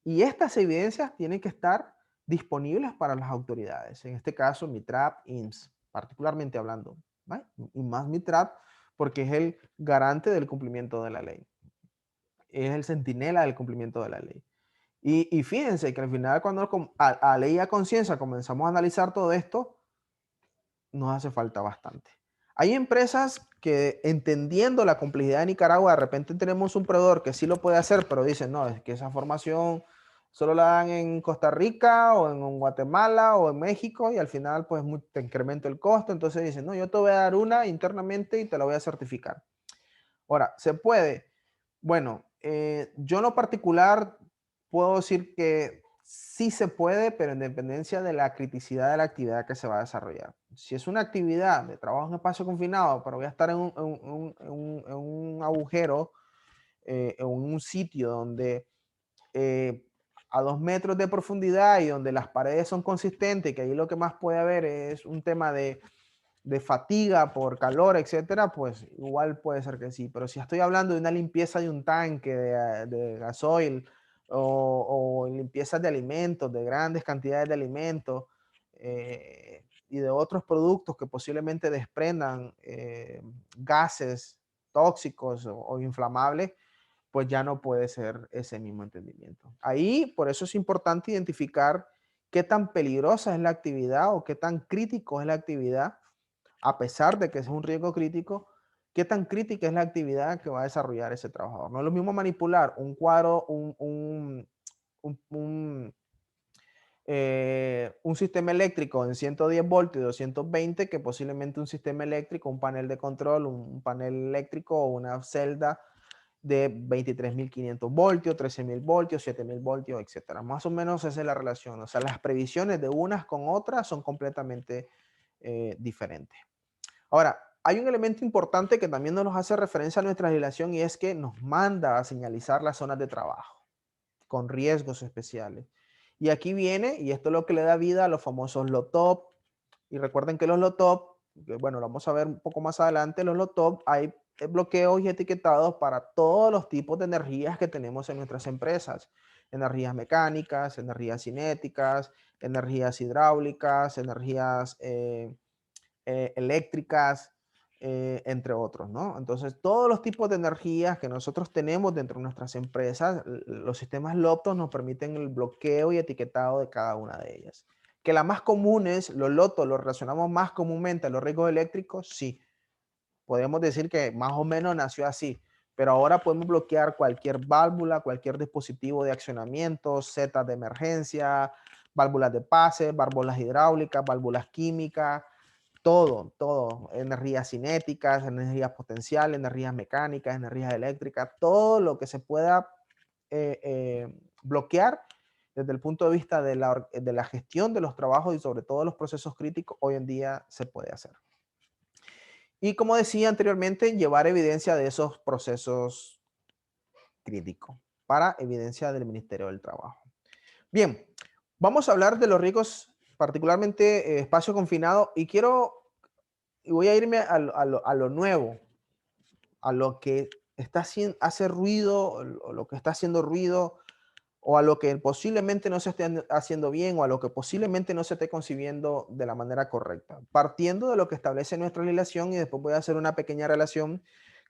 Y estas evidencias tienen que estar disponibles para las autoridades. En este caso, MITRAP, IMSS, particularmente hablando. ¿Vale? Y más MITRAP, porque es el garante del cumplimiento de la ley. Es el centinela del cumplimiento de la ley. Y fíjense que al final cuando a ley y a conciencia comenzamos a analizar todo esto, nos hace falta bastante. Hay empresas que entendiendo la complejidad de Nicaragua, de repente tenemos un proveedor que sí lo puede hacer, pero dicen, no, es que esa formación solo la dan en Costa Rica o en Guatemala o en México y al final pues te incremento el costo. Entonces dicen, no, yo te voy a dar una internamente y te la voy a certificar. Ahora, ¿se puede? Bueno, yo en lo particular puedo decir que sí se puede, pero en dependencia de la criticidad de la actividad que se va a desarrollar. Si es una actividad de trabajo en espacio confinado, pero voy a estar en un agujero, en un sitio donde eh, a 2 metros de profundidad y donde las paredes son consistentes, que ahí lo que más puede haber es un tema de fatiga por calor, etcétera, pues igual puede ser que sí. Pero si estoy hablando de una limpieza de un tanque de gasoil o limpieza de alimentos, de grandes cantidades de alimentos y de otros productos que posiblemente desprendan gases tóxicos o inflamables, pues ya no puede ser ese mismo entendimiento. Ahí, por eso es importante identificar qué tan peligrosa es la actividad o qué tan crítico es la actividad, a pesar de que es un riesgo crítico, qué tan crítica es la actividad que va a desarrollar ese trabajador. No es lo mismo manipular un cuadro, un sistema eléctrico en 110 voltios y 220 que posiblemente un sistema eléctrico, un panel de control, un panel eléctrico o una celda de 23.500 voltios, 13.000 voltios, 7.000 voltios, etcétera. Más o menos esa es la relación. O sea, las previsiones de unas con otras son completamente diferentes. Ahora, hay un elemento importante que también nos hace referencia a nuestra legislación y es que nos manda a señalizar las zonas de trabajo con riesgos especiales. Y aquí viene, y esto es lo que le da vida a los famosos LOTOP. Y recuerden que los LOTOP, que bueno, lo vamos a ver un poco más adelante, los LOTOP hay bloqueos y etiquetados para todos los tipos de energías que tenemos en nuestras empresas. Energías mecánicas, energías cinéticas, energías hidráulicas, energías eléctricas, entre otros, ¿no? Entonces, todos los tipos de energías que nosotros tenemos dentro de nuestras empresas, los sistemas LOTOS nos permiten el bloqueo y etiquetado de cada una de ellas. Que las más comunes, los LOTOS, los relacionamos más comúnmente a los riesgos eléctricos, sí. Podemos decir que más o menos nació así, pero ahora podemos bloquear cualquier válvula, cualquier dispositivo de accionamiento, setas de emergencia, válvulas de pase, válvulas hidráulicas, válvulas químicas, todo, energías cinéticas, energías potenciales, energías mecánicas, energías eléctricas, todo lo que se pueda bloquear desde el punto de vista de la gestión de los trabajos y sobre todo los procesos críticos, hoy en día se puede hacer. Y como decía anteriormente, llevar evidencia de esos procesos críticos para evidencia del Ministerio del Trabajo. Bien, vamos a hablar de los riesgos, particularmente espacio confinado, y voy a irme a lo nuevo, a lo que hace ruido, o lo que está haciendo ruido, o a lo que posiblemente no se esté haciendo bien, o a lo que posiblemente no se esté concibiendo de la manera correcta, partiendo de lo que establece nuestra legislación y después voy a hacer una pequeña relación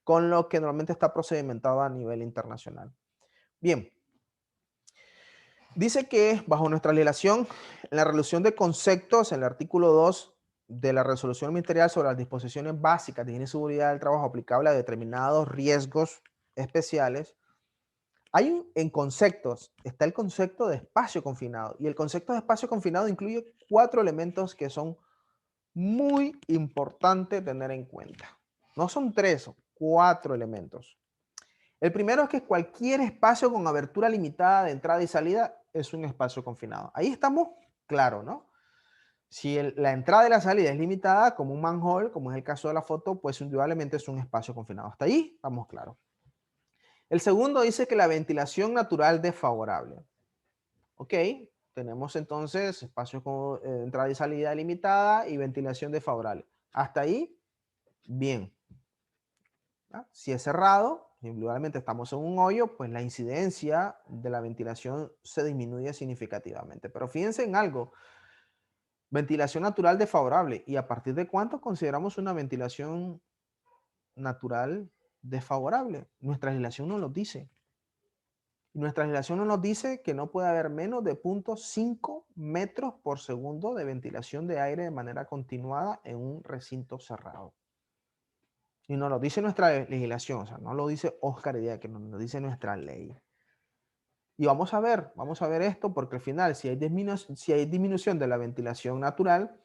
con lo que normalmente está procedimentado a nivel internacional. Bien, dice que bajo nuestra legislación, en la resolución de conceptos, en el artículo 2 de la resolución ministerial sobre las disposiciones básicas de higiene y seguridad del trabajo aplicable a determinados riesgos especiales, en conceptos, está el concepto de espacio confinado y el concepto de espacio confinado incluye 4 elementos que son muy importantes tener en cuenta. No son 3, son 4 elementos. El primero es que cualquier espacio con abertura limitada de entrada y salida es un espacio confinado. Ahí estamos claros, ¿no? Si la entrada y la salida es limitada, como un manhole, como es el caso de la foto, pues indudablemente es un espacio confinado. Hasta ahí estamos claros. El segundo dice que la ventilación natural desfavorable. Ok, tenemos entonces espacio con entrada y salida limitada y ventilación desfavorable. Hasta ahí, bien. ¿Ah? Si es cerrado, indudablemente estamos en un hoyo, pues la incidencia de la ventilación se disminuye significativamente. Pero fíjense en algo, ventilación natural desfavorable. ¿Y a partir de cuánto consideramos una ventilación natural desfavorable? Nuestra legislación no lo dice. Nuestra legislación no nos dice que no puede haber menos de 0.5 metros por segundo de ventilación de aire de manera continuada en un recinto cerrado. Y nos lo dice nuestra legislación, o sea, no lo dice Oscar Díaz, que nos lo dice nuestra ley. Y vamos a ver esto porque al final, si hay disminución de la ventilación natural,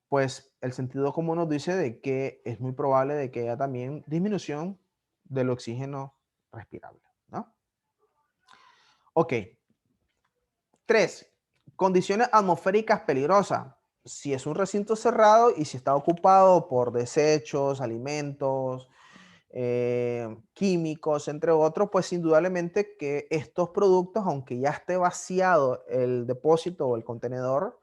pues el sentido común nos dice de que es muy probable de que haya también disminución del oxígeno respirable, ¿no? Ok. 3. Condiciones atmosféricas peligrosas. Si es un recinto cerrado y si está ocupado por desechos, alimentos, químicos, entre otros, pues indudablemente que estos productos, aunque ya esté vaciado el depósito o el contenedor,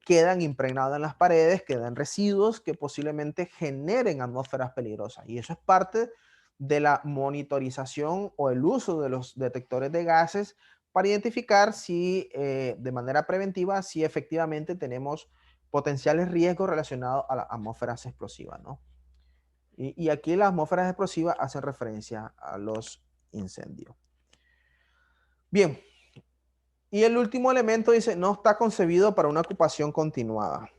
quedan impregnados en las paredes, quedan residuos que posiblemente generen atmósferas peligrosas. Y eso es parte de la monitorización o el uso de los detectores de gases para identificar si de manera preventiva, si efectivamente tenemos potenciales riesgos relacionados a las atmósferas explosivas, ¿no? Y aquí las atmósferas explosivas hacen referencia a los incendios. Bien, y el último elemento dice, no está concebido para una ocupación continuada.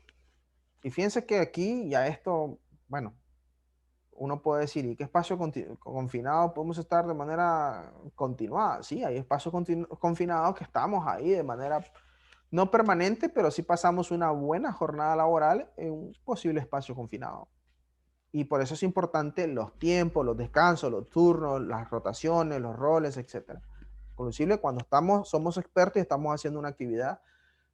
Y fíjense que aquí ya esto, bueno, uno puede decir, ¿y qué espacio confinado podemos estar de manera continuada? Sí, hay espacios confinados que estamos ahí de manera no permanente, pero sí pasamos una buena jornada laboral en un posible espacio confinado. Y por eso es importante los tiempos, los descansos, los turnos, las rotaciones, los roles, etc. Inclusive cuando somos expertos y estamos haciendo una actividad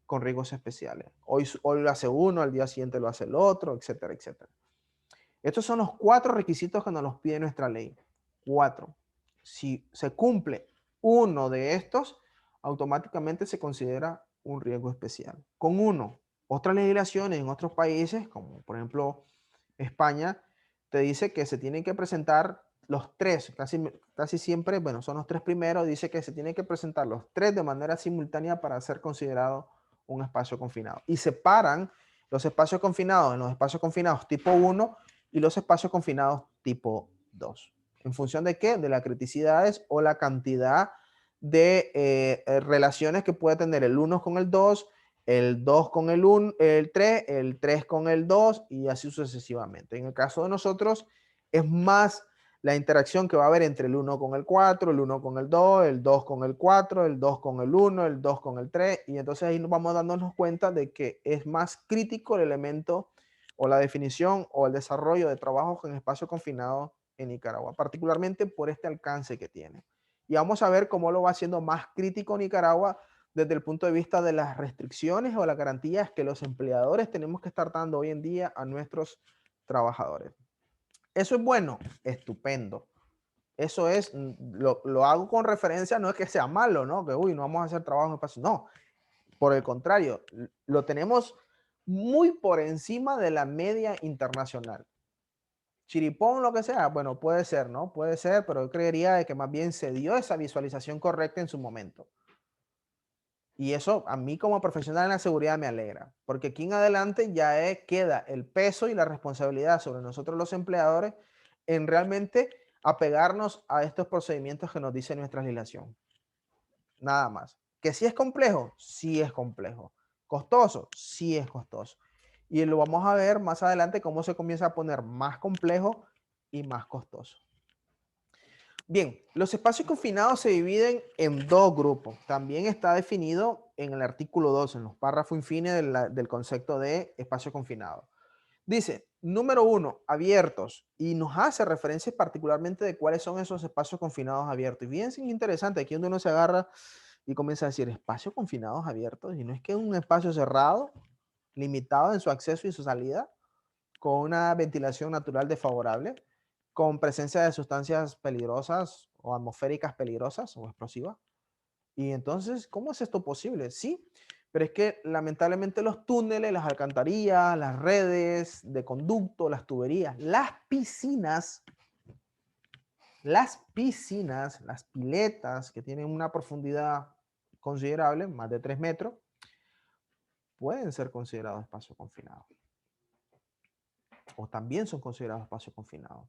con riesgos especiales. Hoy lo hace uno, al día siguiente lo hace el otro, etcétera, etcétera. Estos son los 4 requisitos que nos los pide nuestra ley. 4. Si se cumple uno de estos, automáticamente se considera un riesgo especial. Con uno, otras legislaciones en otros países, como por ejemplo España, te dice que se tienen que presentar los 3, casi siempre, bueno, son los 3 primeros, dice que se tienen que presentar los 3 de manera simultánea para ser considerado un espacio confinado. Y separan los espacios confinados en los espacios confinados tipo 1 y los espacios confinados tipo 2. ¿En función de qué? De las criticidades o la cantidad de relaciones que puede tener el 1 con el 2, el 2 con el 1, el 3 con el 2 y así sucesivamente. En el caso de nosotros es más la interacción que va a haber entre el 1 con el 4, el 1 con el 2, el 2 con el 4, el 2 con el 1, el 2 con el 3 y entonces ahí nos vamos dándonos cuenta de que es más crítico el elemento o la definición o el desarrollo de trabajos en espacio confinado en Nicaragua, particularmente por este alcance que tiene. Y vamos a ver cómo lo va haciendo más crítico Nicaragua desde el punto de vista de las restricciones o las garantías que los empleadores tenemos que estar dando hoy en día a nuestros trabajadores. ¿Eso es bueno? Estupendo. Eso es, lo hago con referencia, no es que sea malo, ¿no? Que, uy, no vamos a hacer trabajo en espacio. No, por el contrario, lo tenemos muy por encima de la media internacional. Chiripón, lo que sea, bueno, puede ser, ¿no? Puede ser, pero yo creería de que más bien se dio esa visualización correcta en su momento. Y eso a mí como profesional en la seguridad me alegra, porque aquí en adelante ya queda el peso y la responsabilidad sobre nosotros los empleadores en realmente apegarnos a estos procedimientos que nos dice nuestra legislación. Nada más. ¿Que sí es complejo? Sí es complejo. ¿Costoso? Sí es costoso. Y lo vamos a ver más adelante cómo se comienza a poner más complejo y más costoso. Bien, los espacios confinados se dividen en 2 grupos. También está definido en el artículo 2, en los párrafos infines del concepto de espacio confinado. Dice, número 1, abiertos, y nos hace referencia particularmente de cuáles son esos espacios confinados abiertos. Y fíjense qué interesante, aquí donde uno se agarra y comienza a decir, espacios confinados abiertos, y no es que es un espacio cerrado, limitado en su acceso y su salida, con una ventilación natural desfavorable, con presencia de sustancias peligrosas o atmosféricas peligrosas o explosivas. Y entonces, ¿cómo es esto posible? Sí, pero es que lamentablemente los túneles, las alcantarillas, las redes de conducto, las tuberías, las piletas que tienen una profundidad considerable, más de 3 metros, pueden ser considerados espacio confinado. O también son considerados espacio confinado.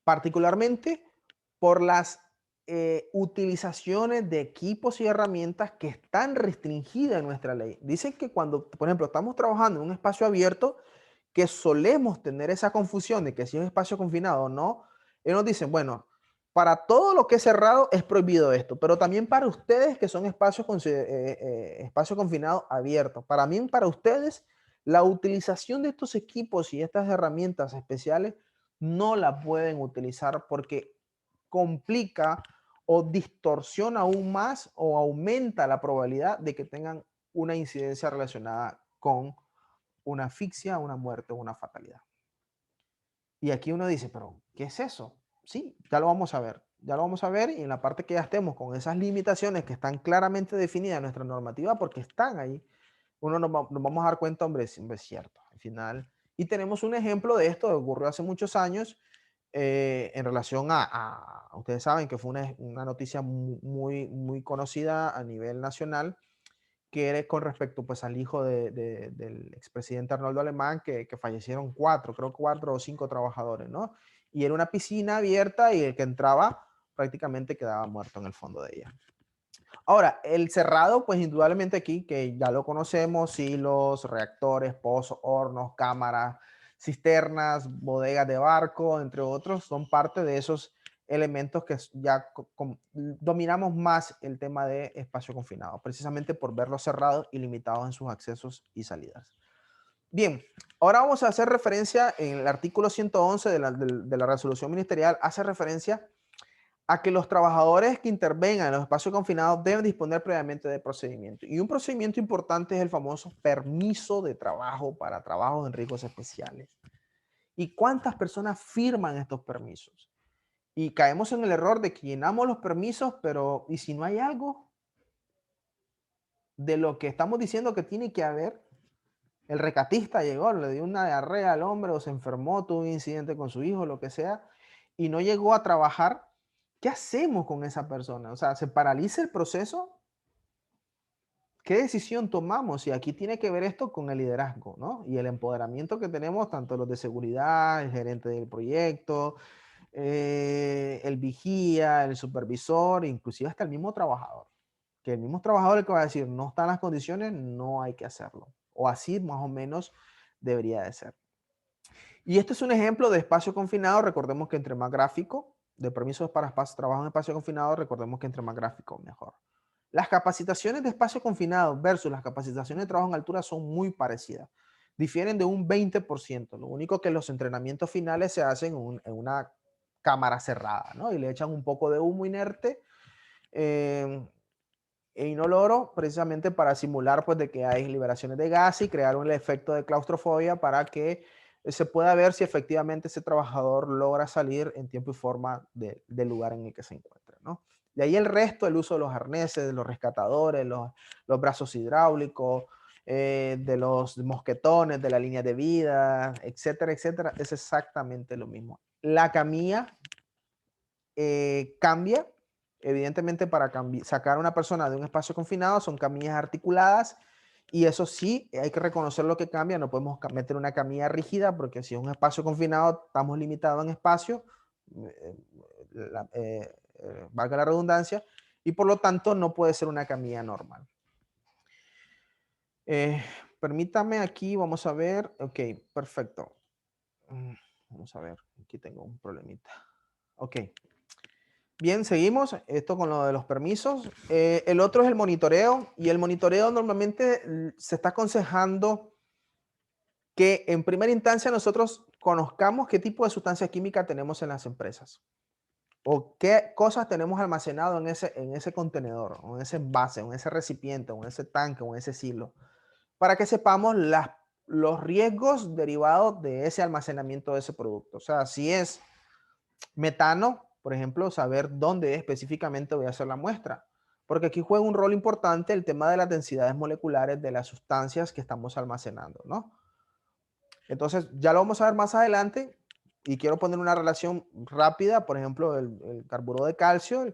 Particularmente por las utilizaciones de equipos y herramientas que están restringidas en nuestra ley. Dicen que cuando, por ejemplo, estamos trabajando en un espacio abierto, que solemos tener esa confusión de que si es un espacio confinado o no, ellos nos dicen, bueno, para todo lo que es cerrado es prohibido esto, pero también para ustedes que son espacios, espacios confinados abiertos. Para mí, para ustedes, la utilización de estos equipos y estas herramientas especiales no la pueden utilizar porque complica o distorsiona aún más o aumenta la probabilidad de que tengan una incidencia relacionada con una asfixia, una muerte o una fatalidad. Y aquí uno dice, pero ¿qué es eso? Sí, ya lo vamos a ver. Ya lo vamos a ver y en la parte que ya estemos con esas limitaciones que están claramente definidas en nuestra normativa porque están ahí, uno nos vamos a dar cuenta, hombre, es cierto. Al final, y tenemos un ejemplo de esto que ocurrió hace muchos años en relación ustedes saben que fue una noticia muy conocida a nivel nacional, que era con respecto pues al hijo del expresidente Arnoldo Alemán, que fallecieron creo 4 o 5 trabajadores, ¿no? Y era una piscina abierta y el que entraba prácticamente quedaba muerto en el fondo de ella. Ahora, el cerrado, pues indudablemente aquí, que ya lo conocemos, silos, reactores, pozos, hornos, cámaras, cisternas, bodegas de barco, entre otros, son parte de esos elementos que ya dominamos más el tema de espacio confinado, precisamente por verlos cerrados y limitados en sus accesos y salidas. Bien, ahora vamos a hacer referencia en el artículo 111 de la resolución ministerial, hace referencia a que los trabajadores que intervengan en los espacios confinados deben disponer previamente de procedimiento. Y un procedimiento importante es el famoso permiso de trabajo para trabajos en riesgos especiales. ¿Y cuántas personas firman estos permisos? Y caemos en el error de que llenamos los permisos, pero ¿y si no hay algo de lo que estamos diciendo que tiene que haber? El recatista llegó, le dio una diarrea al hombre o se enfermó, tuvo un incidente con su hijo, lo que sea, y no llegó a trabajar. ¿Qué hacemos con esa persona? O sea, ¿se paraliza el proceso? ¿Qué decisión tomamos? Y aquí tiene que ver esto con el liderazgo, ¿no? Y el empoderamiento que tenemos, tanto los de seguridad, el gerente del proyecto, el vigía, el supervisor, inclusive hasta el mismo trabajador. Que el mismo trabajador es el que va a decir, no están las condiciones, no hay que hacerlo. O así más o menos debería de ser. Y este es un ejemplo de espacio confinado. Recordemos que entre más gráfico, de permisos para trabajo en espacio confinado, recordemos que entre más gráfico, mejor. Las capacitaciones de espacio confinado versus las capacitaciones de trabajo en altura son muy parecidas. Difieren de un 20%. Lo único que los entrenamientos finales se hacen en una cámara cerrada, ¿no? Y le echan un poco de humo inerte e inoloro precisamente para simular pues de que hay liberaciones de gas y crear un efecto de claustrofobia para que se pueda ver si efectivamente ese trabajador logra salir en tiempo y forma del lugar en el que se encuentra, ¿no? De ahí el resto, el uso de los arneses, de los rescatadores, los brazos hidráulicos, de los mosquetones, de la línea de vida, etcétera, etcétera, es exactamente lo mismo. La camilla cambia. Evidentemente, para sacar a una persona de un espacio confinado son camillas articuladas y eso sí, hay que reconocer lo que cambia. No podemos meter una camilla rígida porque si es un espacio confinado, estamos limitados en espacio, valga la redundancia, y por lo tanto no puede ser una camilla normal. Permítame aquí, vamos a ver. Ok, perfecto. Vamos a ver, aquí tengo un problemita. Ok. Bien, seguimos. Esto con lo de los permisos. El otro es el monitoreo. Y el monitoreo normalmente se está aconsejando que en primera instancia nosotros conozcamos qué tipo de sustancia química tenemos en las empresas. O qué cosas tenemos almacenado en ese contenedor, o en ese envase, o en ese recipiente, o en ese tanque, o en ese silo. Para que sepamos los riesgos derivados de ese almacenamiento de ese producto. O sea, si es metano, por ejemplo, saber dónde específicamente voy a hacer la muestra. Porque aquí juega un rol importante el tema de las densidades moleculares de las sustancias que estamos almacenando, ¿no? Entonces, ya lo vamos a ver más adelante y quiero poner una relación rápida, por ejemplo, el carburo de calcio,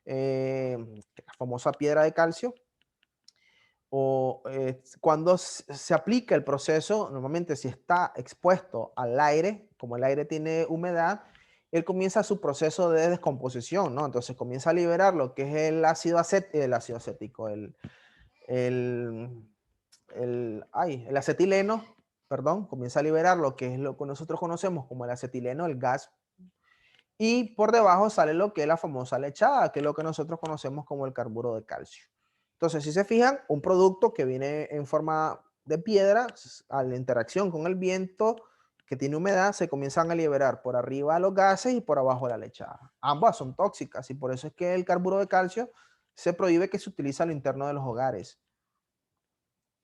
la famosa piedra de calcio, o cuando se aplica el proceso, normalmente si está expuesto al aire, como el aire tiene humedad, él comienza su proceso de descomposición, ¿no? Entonces comienza a liberar lo que es el ácido acético, el, el acetileno, perdón, comienza a liberar lo que es lo que nosotros conocemos como el acetileno, el gas, y por debajo sale lo que es la famosa lechada, que es lo que nosotros conocemos como el carburo de calcio. Entonces, si se fijan, un producto que viene en forma de piedra, a la interacción con el viento que tiene humedad, se comienzan a liberar por arriba los gases y por abajo la lechada. Ambas son tóxicas y por eso es que el carburo de calcio se prohíbe que se utilice a lo interno de los hogares,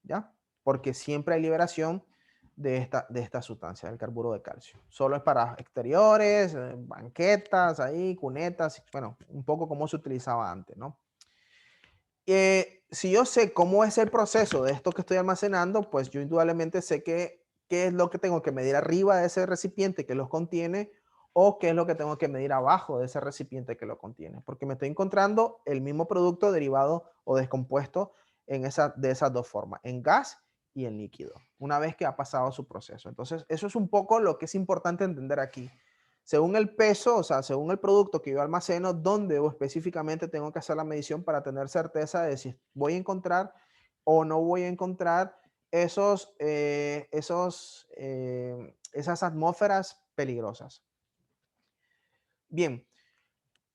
¿ya? Porque siempre hay liberación de esta sustancia, del carburo de calcio. Solo es para exteriores, banquetas, ahí, cunetas, bueno, un poco como se utilizaba antes, ¿no? Si yo sé cómo es el proceso de esto que estoy almacenando, pues yo indudablemente sé qué es lo que tengo que medir arriba de ese recipiente que los contiene o qué es lo que tengo que medir abajo de ese recipiente que lo contiene, porque me estoy encontrando el mismo producto derivado o descompuesto de esas dos formas, en gas y en líquido, una vez que ha pasado su proceso. Entonces, eso es un poco lo que es importante entender aquí. Según el peso, o sea, según el producto que yo almaceno, dónde o específicamente tengo que hacer la medición para tener certeza de si voy a encontrar o no voy a encontrar esas atmósferas peligrosas. Bien,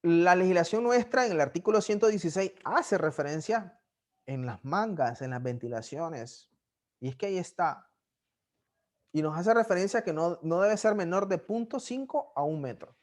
la legislación nuestra en el artículo 116 hace referencia en las mangas, en las ventilaciones. Y es que ahí está. Y nos hace referencia que no debe ser menor de 0.5 a 1 metro.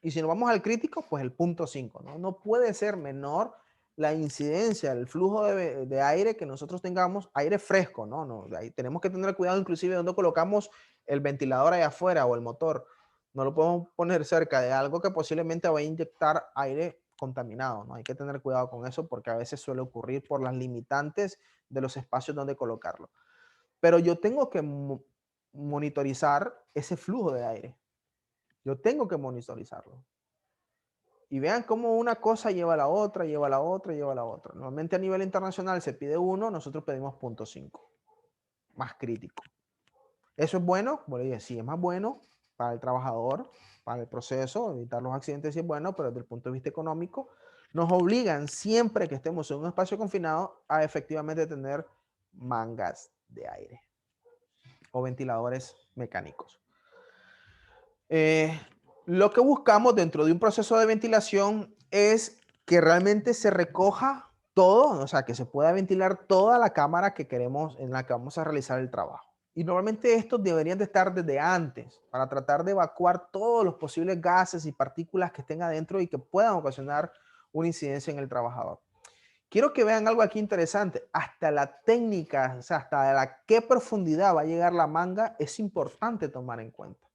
Y si nos vamos al crítico, pues el 0.5, ¿no? No puede ser menor la incidencia, el flujo de aire que nosotros tengamos, aire fresco, ¿no? Ahí tenemos que tener cuidado inclusive donde colocamos el ventilador allá afuera o el motor. No lo podemos poner cerca de algo que posiblemente va a inyectar aire contaminado, ¿no? Hay que tener cuidado con eso porque a veces suele ocurrir por las limitantes de los espacios donde colocarlo. Pero yo tengo que monitorizar ese flujo de aire. Yo tengo que monitorizarlo. Y vean cómo una cosa lleva a la otra, lleva a la otra, lleva a la otra. Normalmente a nivel internacional se pide 1, nosotros pedimos 0.5, más crítico. ¿Eso es bueno? Bueno, dije, sí, es más bueno para el trabajador, para el proceso, evitar los accidentes sí es bueno, pero desde el punto de vista económico, nos obligan siempre que estemos en un espacio confinado a efectivamente tener mangas de aire o ventiladores mecánicos. Lo que buscamos dentro de un proceso de ventilación es que realmente se recoja todo, o sea, que se pueda ventilar toda la cámara que queremos, en la que vamos a realizar el trabajo. Y normalmente estos deberían de estar desde antes para tratar de evacuar todos los posibles gases y partículas que estén adentro y que puedan ocasionar una incidencia en el trabajador. Quiero que vean algo aquí interesante. Hasta la técnica, o sea, hasta la qué profundidad va a llegar la manga es importante tomar en cuenta.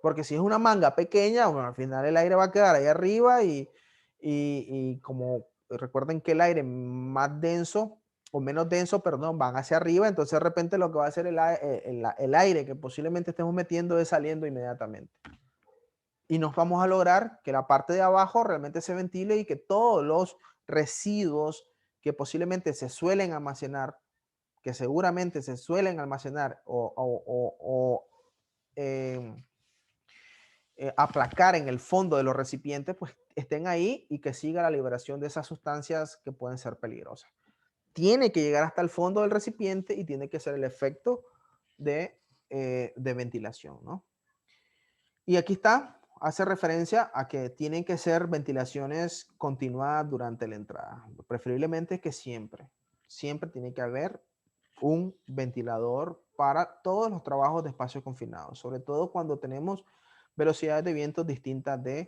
Porque si es una manga pequeña, bueno, al final el aire va a quedar ahí arriba y como recuerden que el aire más denso o menos denso, perdón, van hacia arriba, entonces de repente lo que va a hacer el aire que posiblemente estemos metiendo es saliendo inmediatamente. Y nos vamos a lograr que la parte de abajo realmente se ventile y que todos los residuos que posiblemente se suelen almacenar, que seguramente se suelen almacenar aplacar en el fondo de los recipientes, pues estén ahí y que siga la liberación de esas sustancias que pueden ser peligrosas. Tiene que llegar hasta el fondo del recipiente y tiene que ser el efecto de ventilación, ¿no? Y aquí está, hace referencia a que tienen que ser ventilaciones continuadas durante la entrada. Preferiblemente que siempre tiene que haber un ventilador para todos los trabajos de espacio confinado, sobre todo cuando tenemos velocidades de vientos distintas de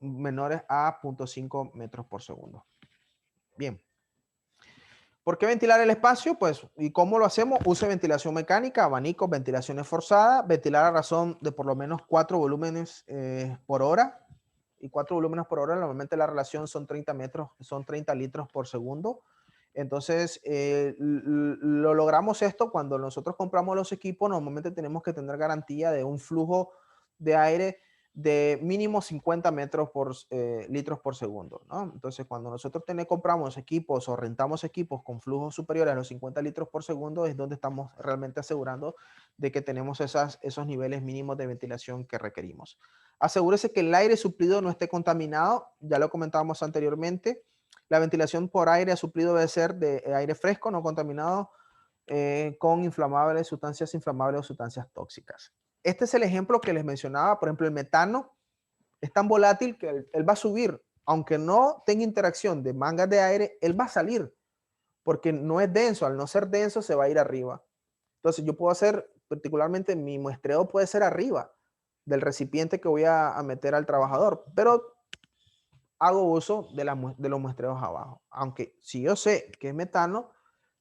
menores a 0.5 metros por segundo. Bien. ¿Por qué ventilar el espacio? Pues, ¿y cómo lo hacemos? Use ventilación mecánica, abanicos, ventilaciones forzadas, ventilar a razón de por lo menos 4 volúmenes por hora. Y 4 volúmenes por hora, normalmente la relación son 30 metros, son 30 litros por segundo. Entonces, lo logramos esto cuando nosotros compramos los equipos, normalmente tenemos que tener garantía de un flujo de aire de mínimo 50 litros por segundo, ¿no? Entonces, cuando nosotros compramos equipos o rentamos equipos con flujos superiores a los 50 litros por segundo, es donde estamos realmente asegurando de que tenemos esos niveles mínimos de ventilación que requerimos. Asegúrese que el aire suplido no esté contaminado, ya lo comentábamos anteriormente. La ventilación por aire suplido debe ser de aire fresco, no contaminado con sustancias inflamables o sustancias tóxicas. este es el ejemplo que les mencionaba. Por ejemplo, el metano es tan volátil que él va a subir. Aunque no tenga interacción de mangas de aire, él va a salir porque no es denso. Al no ser denso, se va a ir arriba. Entonces, yo puedo hacer, particularmente mi muestreo puede ser arriba del recipiente que voy a meter al trabajador, pero hago uso de los muestreos abajo. Aunque si yo sé que es metano,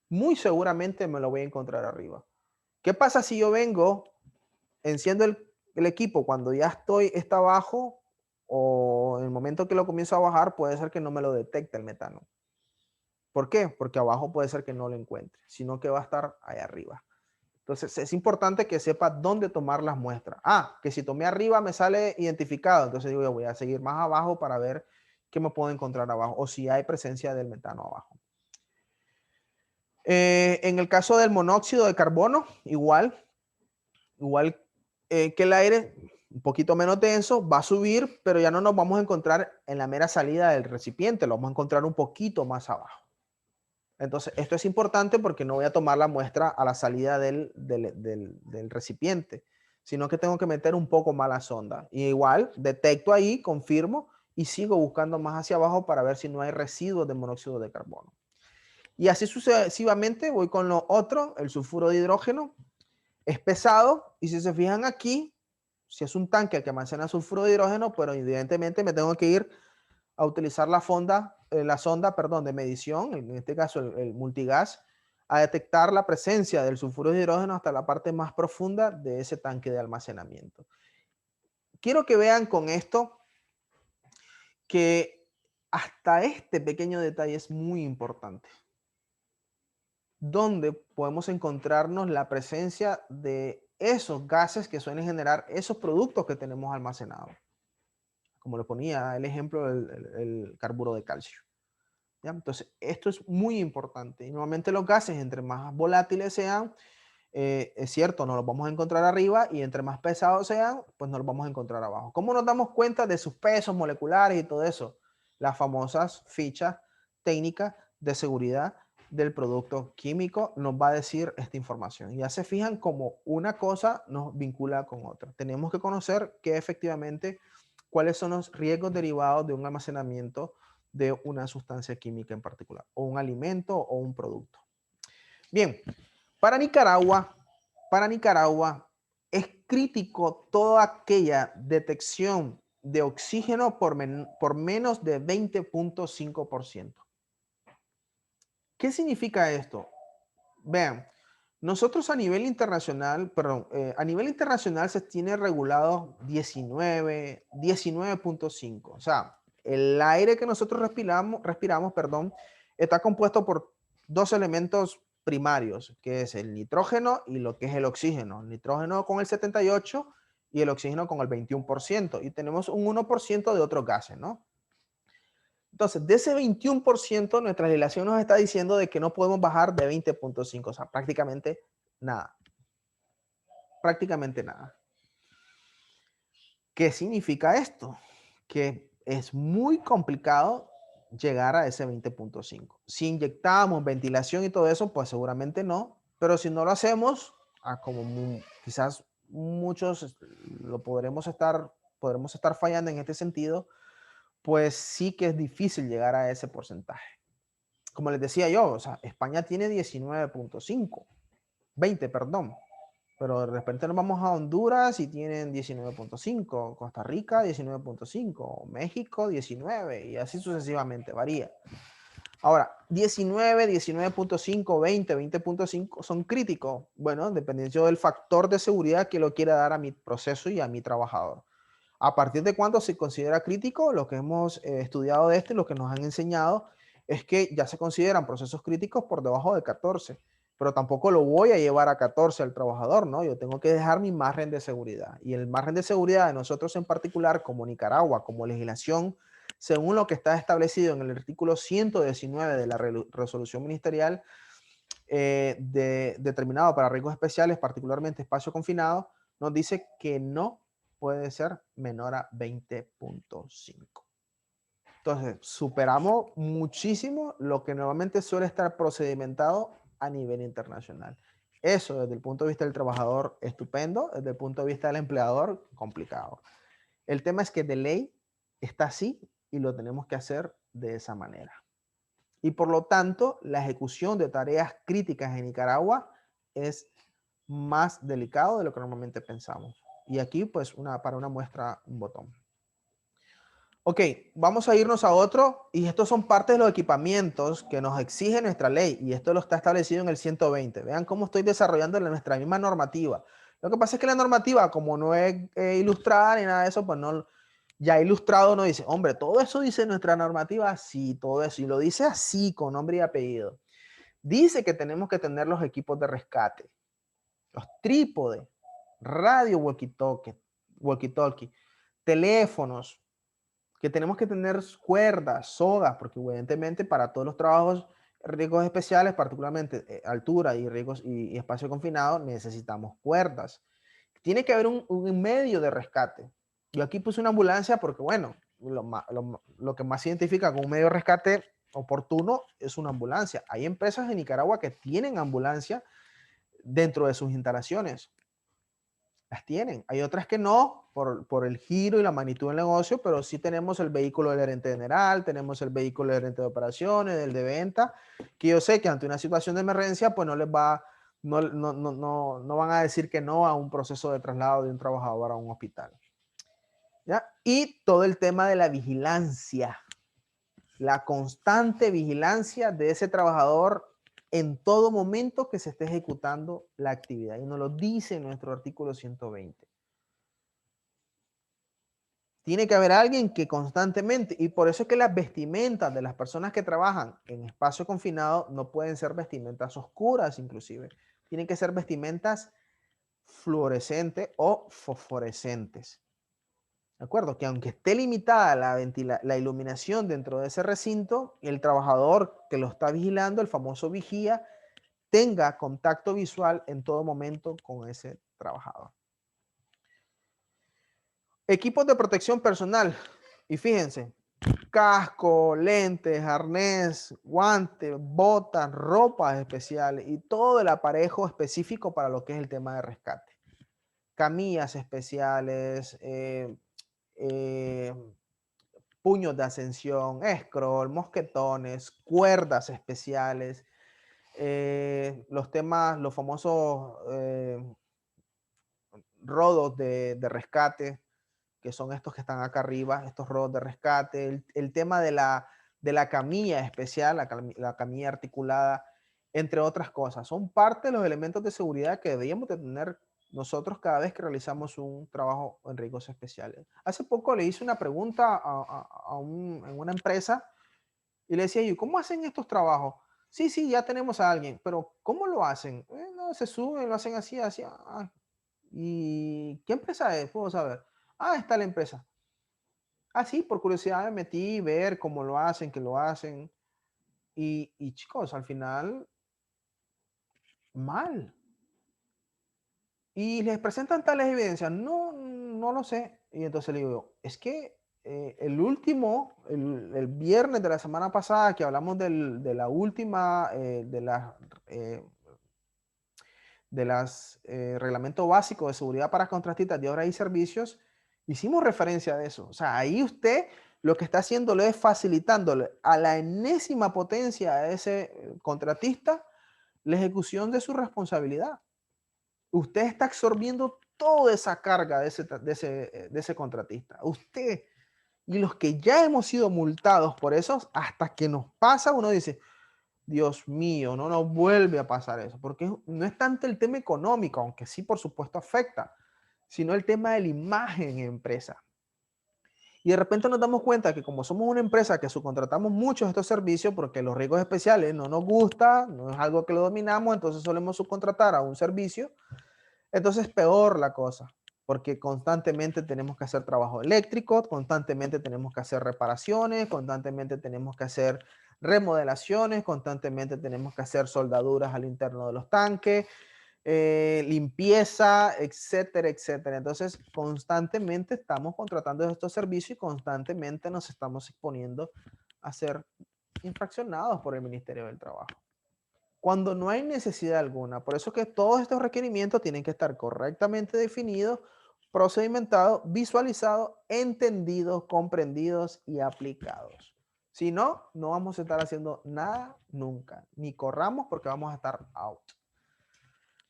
muy seguramente me lo voy a encontrar arriba. ¿Qué pasa si yo vengo, enciendo el equipo cuando ya está abajo, o en el momento que lo comienzo a bajar, puede ser que no me lo detecte el metano? ¿Por qué? Porque abajo puede ser que no lo encuentre, sino que va a estar ahí arriba. Entonces es importante que sepa dónde tomar las muestras. Que si tomé arriba me sale identificado, entonces digo, yo voy a seguir más abajo para ver qué me puedo encontrar abajo o si hay presencia del metano abajo. En el caso del monóxido de carbono, igual que el aire, un poquito menos denso, va a subir, pero ya no nos vamos a encontrar en la mera salida del recipiente, lo vamos a encontrar un poquito más abajo. Entonces, esto es importante porque no voy a tomar la muestra a la salida del recipiente, sino que tengo que meter un poco más la sonda. Y igual, detecto ahí, confirmo y sigo buscando más hacia abajo para ver si no hay residuos de monóxido de carbono. Y así sucesivamente voy con lo otro, el sulfuro de hidrógeno. Es pesado y si se fijan aquí, si es un tanque que almacena sulfuro de hidrógeno, pero evidentemente me tengo que ir a utilizar la sonda de medición, en este caso el multigas, a detectar la presencia del sulfuro de hidrógeno hasta la parte más profunda de ese tanque de almacenamiento. Quiero que vean con esto que hasta este pequeño detalle es muy importante, donde podemos encontrarnos la presencia de esos gases que suelen generar esos productos que tenemos almacenados. Como le ponía el ejemplo el carburo de calcio. ¿Ya? Entonces, esto es muy importante. Y normalmente los gases, entre más volátiles sean, es cierto, nos los vamos a encontrar arriba, y entre más pesados sean, pues nos los vamos a encontrar abajo. ¿Cómo nos damos cuenta de sus pesos moleculares y todo eso? Las famosas fichas técnicas de seguridad del producto químico nos va a decir esta información. Ya se fijan cómo una cosa nos vincula con otra. Tenemos que conocer que efectivamente cuáles son los riesgos derivados de un almacenamiento de una sustancia química en particular, o un alimento o un producto. Bien, para Nicaragua es crítico toda aquella detección de oxígeno por menos de 20.5%. ¿Qué significa esto? Vean, nosotros a nivel internacional, se tiene regulado 19.5. O sea, el aire que nosotros respiramos, está compuesto por dos elementos primarios, que es el nitrógeno y lo que es el oxígeno. El nitrógeno con el 78 y el oxígeno con el 21%. Y tenemos un 1% de otros gases, ¿no? Entonces, de ese 21%, nuestra legislación nos está diciendo de que no podemos bajar de 20.5, o sea, prácticamente nada. Prácticamente nada. ¿Qué significa esto? Que es muy complicado llegar a ese 20.5. Si inyectamos ventilación y todo eso, pues seguramente no, pero si no lo hacemos, quizás muchos podremos estar fallando en este sentido, pues sí que es difícil llegar a ese porcentaje. Como les decía yo, o sea, España tiene 19.5, 20, perdón, pero de repente nos vamos a Honduras y tienen 19.5, Costa Rica 19.5, México 19 y así sucesivamente, varía. Ahora, 19, 19.5, 20, 20.5 son críticos, bueno, dependiendo del factor de seguridad que lo quiera dar a mi proceso y a mi trabajador. ¿A partir de cuándo se considera crítico? Lo que hemos estudiado de esto y lo que nos han enseñado es que ya se consideran procesos críticos por debajo de 14, pero tampoco lo voy a llevar a 14 al trabajador, ¿no? Yo tengo que dejar mi margen de seguridad. Y el margen de seguridad de nosotros en particular, como Nicaragua, como legislación, según lo que está establecido en el artículo 119 de la resolución ministerial determinado para riesgos especiales, particularmente espacio confinado, nos dice que no puede ser menor a 20.5. Entonces, superamos muchísimo lo que normalmente suele estar procedimentado a nivel internacional. Eso desde el punto de vista del trabajador, estupendo. Desde el punto de vista del empleador, complicado. El tema es que de ley está así y lo tenemos que hacer de esa manera. Y por lo tanto, la ejecución de tareas críticas en Nicaragua es más delicado de lo que normalmente pensamos. Y aquí, pues, para una muestra, un botón. Ok, vamos a irnos a otro, y estos son parte de los equipamientos que nos exige nuestra ley, y esto lo está establecido en el 120. Vean cómo estoy desarrollando nuestra misma normativa. Lo que pasa es que la normativa, como no es ilustrada ni nada de eso, pues no, ya ilustrado no dice, hombre, todo eso dice nuestra normativa, sí, todo eso, y lo dice así, con nombre y apellido. Dice que tenemos que tener los equipos de rescate, los trípodes, radio walkie-talkie, teléfonos, que tenemos que tener cuerdas, sogas, porque evidentemente para todos los trabajos, riesgos especiales, particularmente altura y riesgos y espacio confinado, necesitamos cuerdas. Tiene que haber un medio de rescate. Yo aquí puse una ambulancia porque, bueno, lo que más se identifica con un medio de rescate oportuno es una ambulancia. Hay empresas en Nicaragua que tienen ambulancia dentro de sus instalaciones. Las tienen. Hay otras que no, por el giro y la magnitud del negocio, pero sí tenemos el vehículo del gerente general, tenemos el vehículo del gerente de operaciones, del de venta, que yo sé que ante una situación de emergencia, pues no les va, no van a decir que no a un proceso de traslado de un trabajador a un hospital. ¿Ya? Y todo el tema de la vigilancia, la constante vigilancia de ese trabajador en todo momento que se esté ejecutando la actividad. Y nos lo dice en nuestro artículo 120. Tiene que haber alguien que constantemente, y por eso es que las vestimentas de las personas que trabajan en espacio confinado no pueden ser vestimentas oscuras inclusive. Tienen que ser vestimentas fluorescentes o fosforescentes. ¿De acuerdo? Que aunque esté limitada la iluminación dentro de ese recinto, el trabajador que lo está vigilando, el famoso vigía, tenga contacto visual en todo momento con ese trabajador. Equipos de protección personal. Y fíjense, casco, lentes, arnés, guantes, botas, ropas especiales y todo el aparejo específico para lo que es el tema de rescate. Camillas especiales, puños de ascensión, scroll, mosquetones, cuerdas especiales, los famosos rodos de rescate, que son estos que están acá arriba, estos rodos de rescate, el tema de la camilla especial, la camilla articulada, entre otras cosas. Son parte de los elementos de seguridad que deberíamos de tener nosotros cada vez que realizamos un trabajo en riesgos especiales. Hace poco le hice una pregunta en una empresa y le decía yo, ¿cómo hacen estos trabajos? Sí, sí, ya tenemos a alguien, pero ¿cómo lo hacen? No, se suben, lo hacen así, así. ¿Y qué empresa es? Puedo saber. Está la empresa. Sí, por curiosidad me metí, ver cómo lo hacen, qué lo hacen. Y chicos, al final, mal. Y les presentan tales evidencias. No, no lo sé. Y entonces le digo, es que el viernes de la semana pasada que hablamos de la última, eh, de las reglamento básico de seguridad para contratistas de obras y servicios, hicimos referencia a eso. O sea, ahí usted lo que está haciéndole es facilitándole a la enésima potencia a ese contratista la ejecución de su responsabilidad. Usted está absorbiendo toda esa carga de ese contratista. Usted y los que ya hemos sido multados por eso, hasta que nos pasa, uno dice, Dios mío, no nos vuelve a pasar eso, porque no es tanto el tema económico, aunque sí, por supuesto, afecta, sino el tema de la imagen en empresa. Y de repente nos damos cuenta que como somos una empresa que subcontratamos muchos estos servicios porque los riesgos especiales no nos gusta, no es algo que lo dominamos, entonces solemos subcontratar a un servicio, entonces peor la cosa, porque constantemente tenemos que hacer trabajo eléctrico, constantemente tenemos que hacer reparaciones, constantemente tenemos que hacer remodelaciones, constantemente tenemos que hacer soldaduras al interno de los tanques, limpieza, etcétera, etcétera. Entonces, constantemente estamos contratando estos servicios y constantemente nos estamos exponiendo a ser infraccionados por el Ministerio del Trabajo. cuando no hay necesidad alguna. Por eso que todos estos requerimientos tienen que estar correctamente definidos, procedimentados, visualizados, entendidos, comprendidos y aplicados. Si no, no vamos a estar haciendo nada nunca, ni corramos porque vamos a estar out.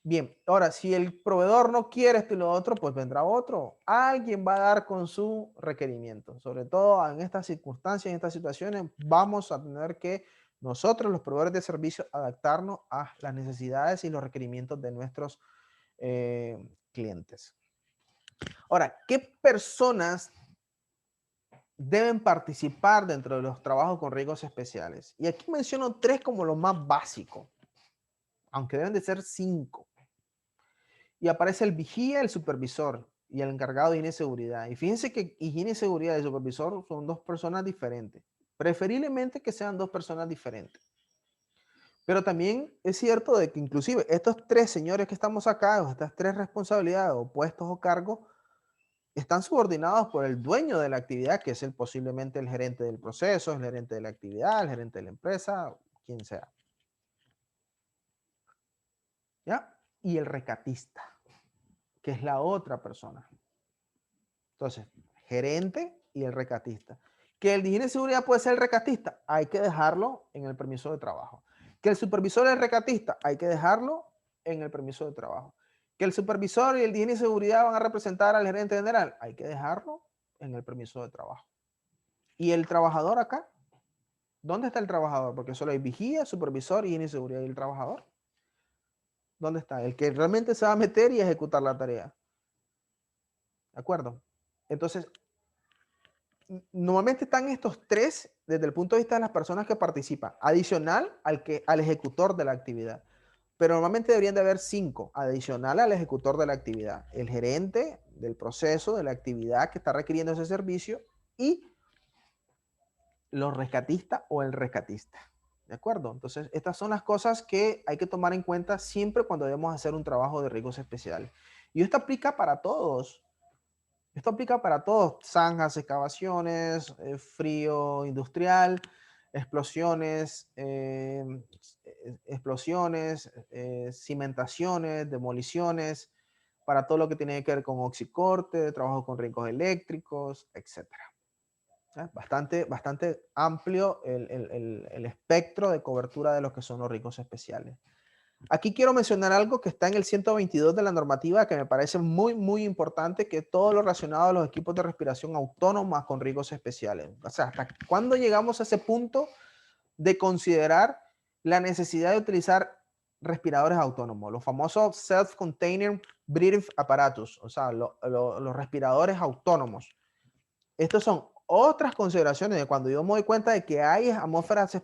Bien, ahora, si el proveedor no quiere esto y lo otro, pues vendrá otro. Alguien va a dar con su requerimiento. Sobre todo en estas circunstancias, en estas situaciones, vamos a tener que nosotros, los proveedores de servicios, adaptarnos a las necesidades y los requerimientos de nuestros clientes. Ahora, ¿qué personas deben participar dentro de los trabajos con riesgos especiales? Y aquí menciono 3 como lo más básico, aunque deben de ser 5. Y aparece el vigía, el supervisor y el encargado de higiene y seguridad. Y fíjense que higiene y seguridad y el supervisor son 2 personas diferentes. Preferiblemente que sean 2 personas diferentes. Pero también es cierto de que inclusive estos 3 señores que estamos acá, o estas 3 responsabilidades o puestos o cargos, están subordinados por el dueño de la actividad, que es posiblemente el gerente del proceso, el gerente de la actividad, el gerente de la empresa, quien sea. ¿Ya? Y el recatista, que es la otra persona. Entonces, gerente y el recatista. Que el de higiene y seguridad puede ser el recatista, hay que dejarlo en el permiso de trabajo. Que el supervisor es el recatista, hay que dejarlo en el permiso de trabajo. Que el supervisor y el de higiene y seguridad van a representar al gerente general, hay que dejarlo en el permiso de trabajo. ¿Y el trabajador acá? ¿Dónde está el trabajador? Porque solo hay vigía, supervisor, higiene y seguridad. ¿Y el trabajador? ¿Dónde está? El que realmente se va a meter y ejecutar la tarea. ¿De acuerdo? Entonces, normalmente están estos 3 desde el punto de vista de las personas que participan, adicional al ejecutor de la actividad. Pero normalmente deberían de haber 5, adicional al ejecutor de la actividad. El gerente del proceso, de la actividad que está requiriendo ese servicio y los rescatistas o el rescatista. ¿De acuerdo? Entonces, estas son las cosas que hay que tomar en cuenta siempre cuando debemos hacer un trabajo de riesgos especiales. Y esto aplica para todos. Esto aplica para todos, zanjas, excavaciones, frío industrial, explosiones, cimentaciones, demoliciones, para todo lo que tiene que ver con oxicorte, trabajo con riesgos eléctricos, etcétera. Bastante amplio el espectro de cobertura de los que son los riesgos especiales. Aquí quiero mencionar algo que está en el 122 de la normativa que me parece muy importante, que todo lo relacionado a los equipos de respiración autónoma con riesgos especiales. O sea, ¿hasta cuándo llegamos a ese punto de considerar la necesidad de utilizar respiradores autónomos? Los famosos self-contained breathing apparatus, o sea, los respiradores autónomos. Estos son otras consideraciones de cuando yo me doy cuenta de que hay atmósferas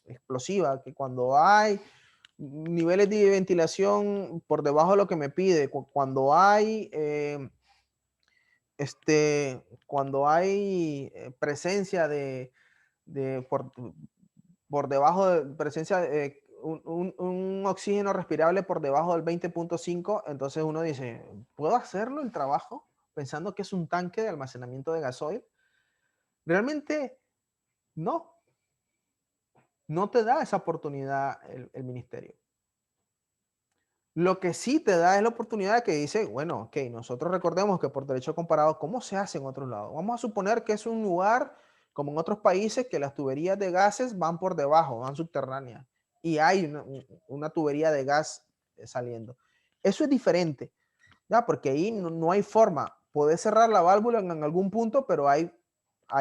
explosivas, que cuando hay niveles de ventilación por debajo de lo que me pide, cuando hay cuando hay presencia por debajo de presencia de un oxígeno respirable por debajo del 20.5, entonces uno dice, ¿puedo hacerlo el trabajo? Pensando que es un tanque de almacenamiento de gasoil. Realmente no, no te da esa oportunidad el ministerio. Lo que sí te da es la oportunidad que dice, bueno, ok, nosotros recordemos que por derecho comparado, ¿cómo se hace en otros lados? Vamos a suponer que es un lugar como en otros países que las tuberías de gases van por debajo, van subterráneas y hay una tubería de gas saliendo. Eso es diferente, ¿ya? Porque ahí no hay forma. Puedes cerrar la válvula en algún punto, pero hay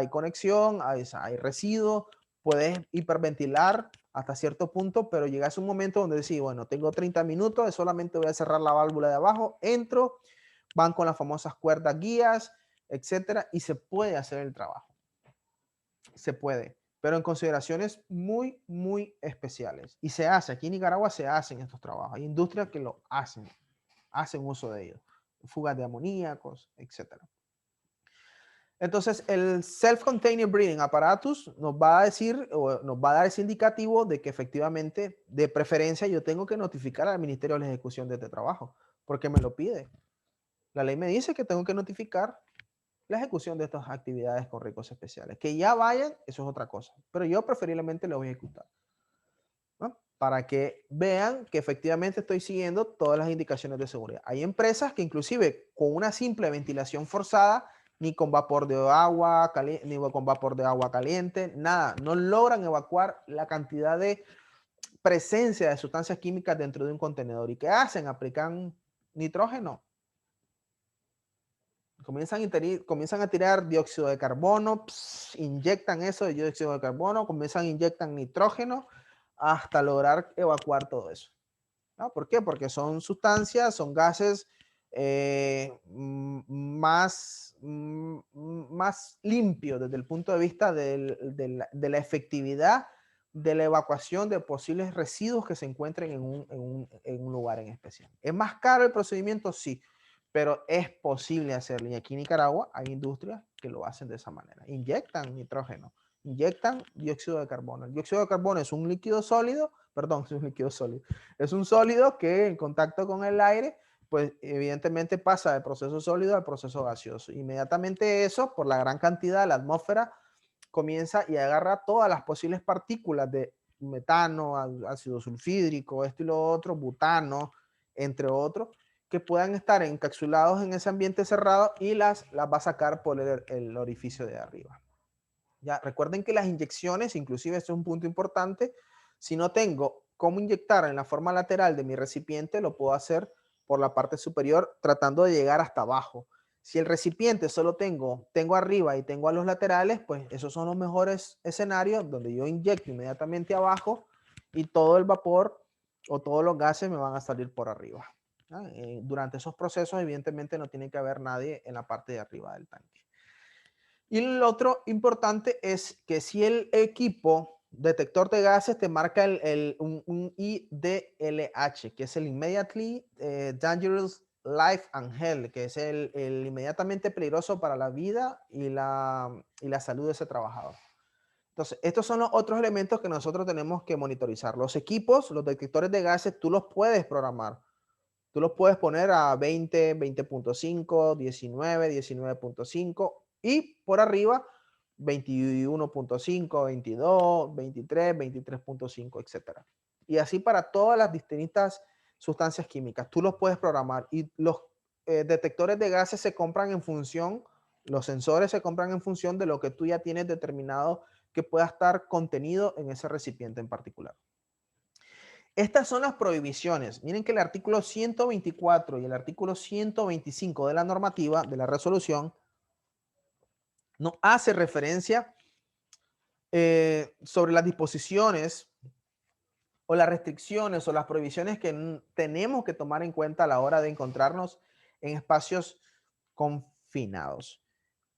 conexión, hay residuos, puedes hiperventilar hasta cierto punto, pero llegas a un momento donde decís, bueno, tengo 30 minutos, solamente voy a cerrar la válvula de abajo, entro, van con las famosas cuerdas guías, etcétera, y se puede hacer el trabajo. Se puede, pero en consideraciones muy especiales. Y se hace, aquí en Nicaragua se hacen estos trabajos. Hay industrias que lo hacen uso de ellos. Fugas de amoníacos, etcétera. Entonces, el self-contained breathing apparatus nos va a decir, o nos va a dar ese indicativo de que efectivamente, de preferencia, yo tengo que notificar al Ministerio de la Ejecución de este trabajo, porque me lo pide. La ley me dice que tengo que notificar la ejecución de estas actividades con riesgos especiales. Que ya vayan, eso es otra cosa, pero yo preferiblemente lo voy a ejecutar. ¿no? Para que vean que efectivamente estoy siguiendo todas las indicaciones de seguridad. Hay empresas que inclusive con una simple ventilación forzada, ni con vapor de agua caliente, ni con vapor de agua caliente, nada, no logran evacuar la cantidad de presencia de sustancias químicas dentro de un contenedor. ¿Y qué hacen? Aplican nitrógeno. Comienzan a tirar dióxido de carbono, inyectan eso de dióxido de carbono, inyectan nitrógeno hasta lograr evacuar todo eso. ¿No? ¿Por qué? Porque son sustancias, son gases más limpios desde el punto de vista de la efectividad de la evacuación de posibles residuos que se encuentren en un lugar en especial. ¿Es más caro el procedimiento? Sí, pero es posible hacerlo. Y aquí en Nicaragua hay industrias que lo hacen de esa manera. Inyectan nitrógeno, inyectan dióxido de carbono. El dióxido de carbono es un líquido sólido, perdón, es un líquido sólido. Es un sólido que en contacto con el aire, pues evidentemente pasa del proceso sólido al proceso gaseoso. Inmediatamente eso, por la gran cantidad de la atmósfera, comienza y agarra todas las posibles partículas de metano, ácido sulfídrico, esto y lo otro, butano, entre otros, que puedan estar encapsulados en ese ambiente cerrado y las va a sacar por el orificio de arriba. Ya, recuerden que las inyecciones, inclusive esto es un punto importante, si no tengo cómo inyectar en la forma lateral de mi recipiente, lo puedo hacer por la parte superior tratando de llegar hasta abajo. Si el recipiente solo tengo arriba y tengo a los laterales, pues esos son los mejores escenarios donde yo inyecto inmediatamente abajo y todo el vapor o todos los gases me van a salir por arriba. Durante esos procesos, evidentemente, no tiene que haber nadie en la parte de arriba del tanque. Y lo otro importante es que si el equipo detector de gases te marca un IDLH, que es el Immediately Dangerous Life and Health, que es el inmediatamente peligroso para la vida y la salud de ese trabajador. Entonces, estos son los otros elementos que nosotros tenemos que monitorizar. Los equipos, los detectores de gases, tú los puedes programar. Tú los puedes poner a 20, 20.5, 19, 19.5 y por arriba 21.5, 22, 23, 23.5, etc. Y así para todas las distintas sustancias químicas. Tú los puedes programar y los detectores de gases se compran en función, los sensores se compran en función de lo que tú ya tienes determinado que pueda estar contenido en ese recipiente en particular. Estas son las prohibiciones. Miren que el artículo 124 y el artículo 125 de la normativa, de la resolución, no hace referencia sobre las disposiciones o las restricciones o las prohibiciones que tenemos que tomar en cuenta a la hora de encontrarnos en espacios confinados,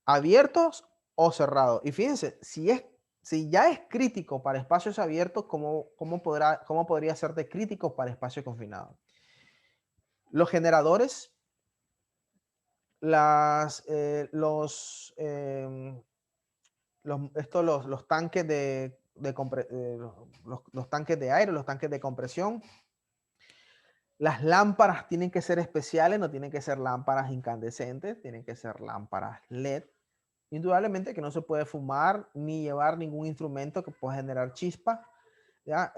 abiertos o cerrados. Y fíjense, si ya es crítico para espacios abiertos, ¿cómo podría ser de crítico para espacios confinados? Los generadores, los tanques los tanques de aire, los tanques de compresión. Las lámparas tienen que ser especiales, no tienen que ser lámparas incandescentes, tienen que ser lámparas LED. Indudablemente que no se puede fumar ni llevar ningún instrumento que pueda generar chispa, ¿ya?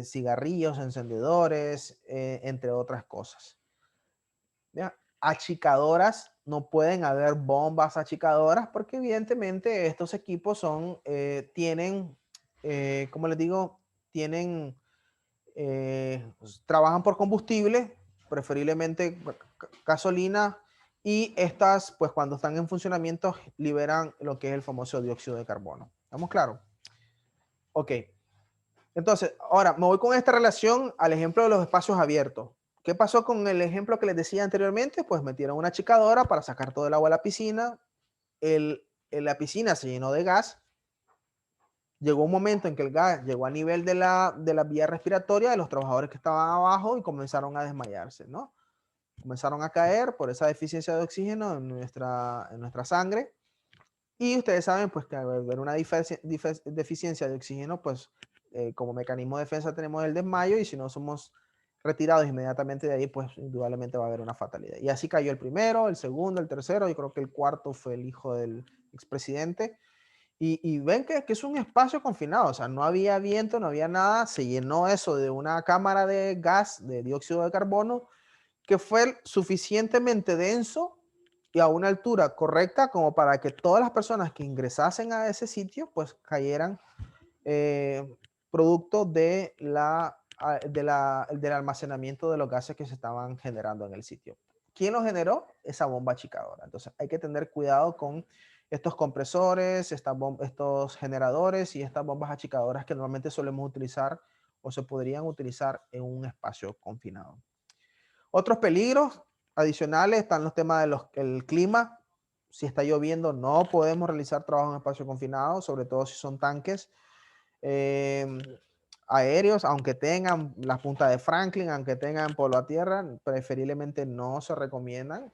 Cigarrillos, encendedores, entre otras cosas. ¿Ya? Achicadoras, no pueden haber bombas achicadoras porque evidentemente estos equipos tienen, como les digo, trabajan por combustible, preferiblemente gasolina, y estas, pues cuando están en funcionamiento, liberan lo que es el famoso dióxido de carbono. ¿Estamos claros? Ok. Entonces, ahora me voy con esta relación al ejemplo de los espacios abiertos. ¿Qué pasó con el ejemplo que les decía anteriormente? Pues metieron una achicadora para sacar todo el agua a la piscina. La piscina se llenó de gas. Llegó un momento en que el gas llegó a nivel de la vía respiratoria de los trabajadores que estaban abajo y comenzaron a desmayarse, ¿no? Comenzaron a caer por esa deficiencia de oxígeno en nuestra sangre. Y ustedes saben, pues, que al haber una deficiencia de oxígeno, pues, como mecanismo de defensa tenemos el desmayo y si no somos retirados inmediatamente de ahí, pues, indudablemente va a haber una fatalidad. Y así cayó el primero, el segundo, el tercero, y creo que el cuarto fue el hijo del expresidente. Y ven que es un espacio confinado, o sea, no había viento, no había nada, se llenó eso de una cámara de gas, de dióxido de carbono, que fue suficientemente denso y a una altura correcta como para que todas las personas que ingresasen a ese sitio, pues cayeran producto de del almacenamiento de los gases que se estaban generando en el sitio. ¿Quién lo generó? Esa bomba achicadora. Entonces hay que tener cuidado con estos compresores, estos generadores y estas bombas achicadoras que normalmente solemos utilizar o se podrían utilizar en un espacio confinado. Otros peligros adicionales están los temas del clima. Si está lloviendo, no podemos realizar trabajo en espacio confinado, sobre todo si son tanques eh, aéreos, aunque tengan la punta de Franklin, aunque tengan polo a tierra, preferiblemente no se recomiendan.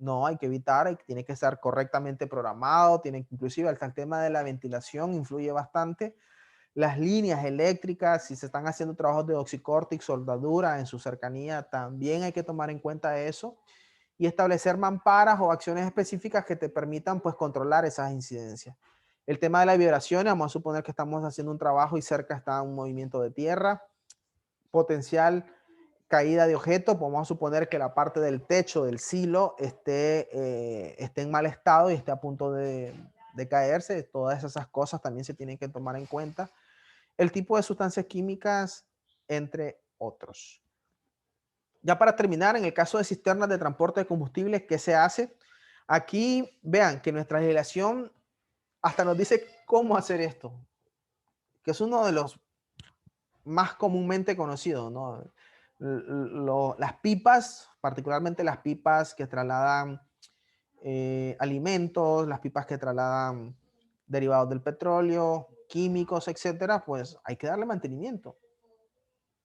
No, hay que evitar, tiene que estar correctamente programado, inclusive hasta el tema de la ventilación influye bastante. Las líneas eléctricas, si se están haciendo trabajos de oxicórtic, soldadura en su cercanía, también hay que tomar en cuenta eso y establecer mamparas o acciones específicas que te permitan pues controlar esas incidencias. El tema de las vibraciones, vamos a suponer que estamos haciendo un trabajo y cerca está un movimiento de tierra, potencial caída de objetos, vamos a suponer que la parte del techo del silo esté en mal estado y esté a punto de caerse, todas esas cosas también se tienen que tomar en cuenta. El tipo de sustancias químicas, entre otros. Ya para terminar, en el caso de cisternas de transporte de combustibles, ¿qué se hace? Aquí vean que nuestra legislación hasta nos dice cómo hacer esto, que es uno de los más comúnmente conocidos, ¿no? Las pipas, particularmente las pipas que trasladan alimentos, las pipas que trasladan derivados del petróleo, químicos, etcétera, pues hay que darle mantenimiento.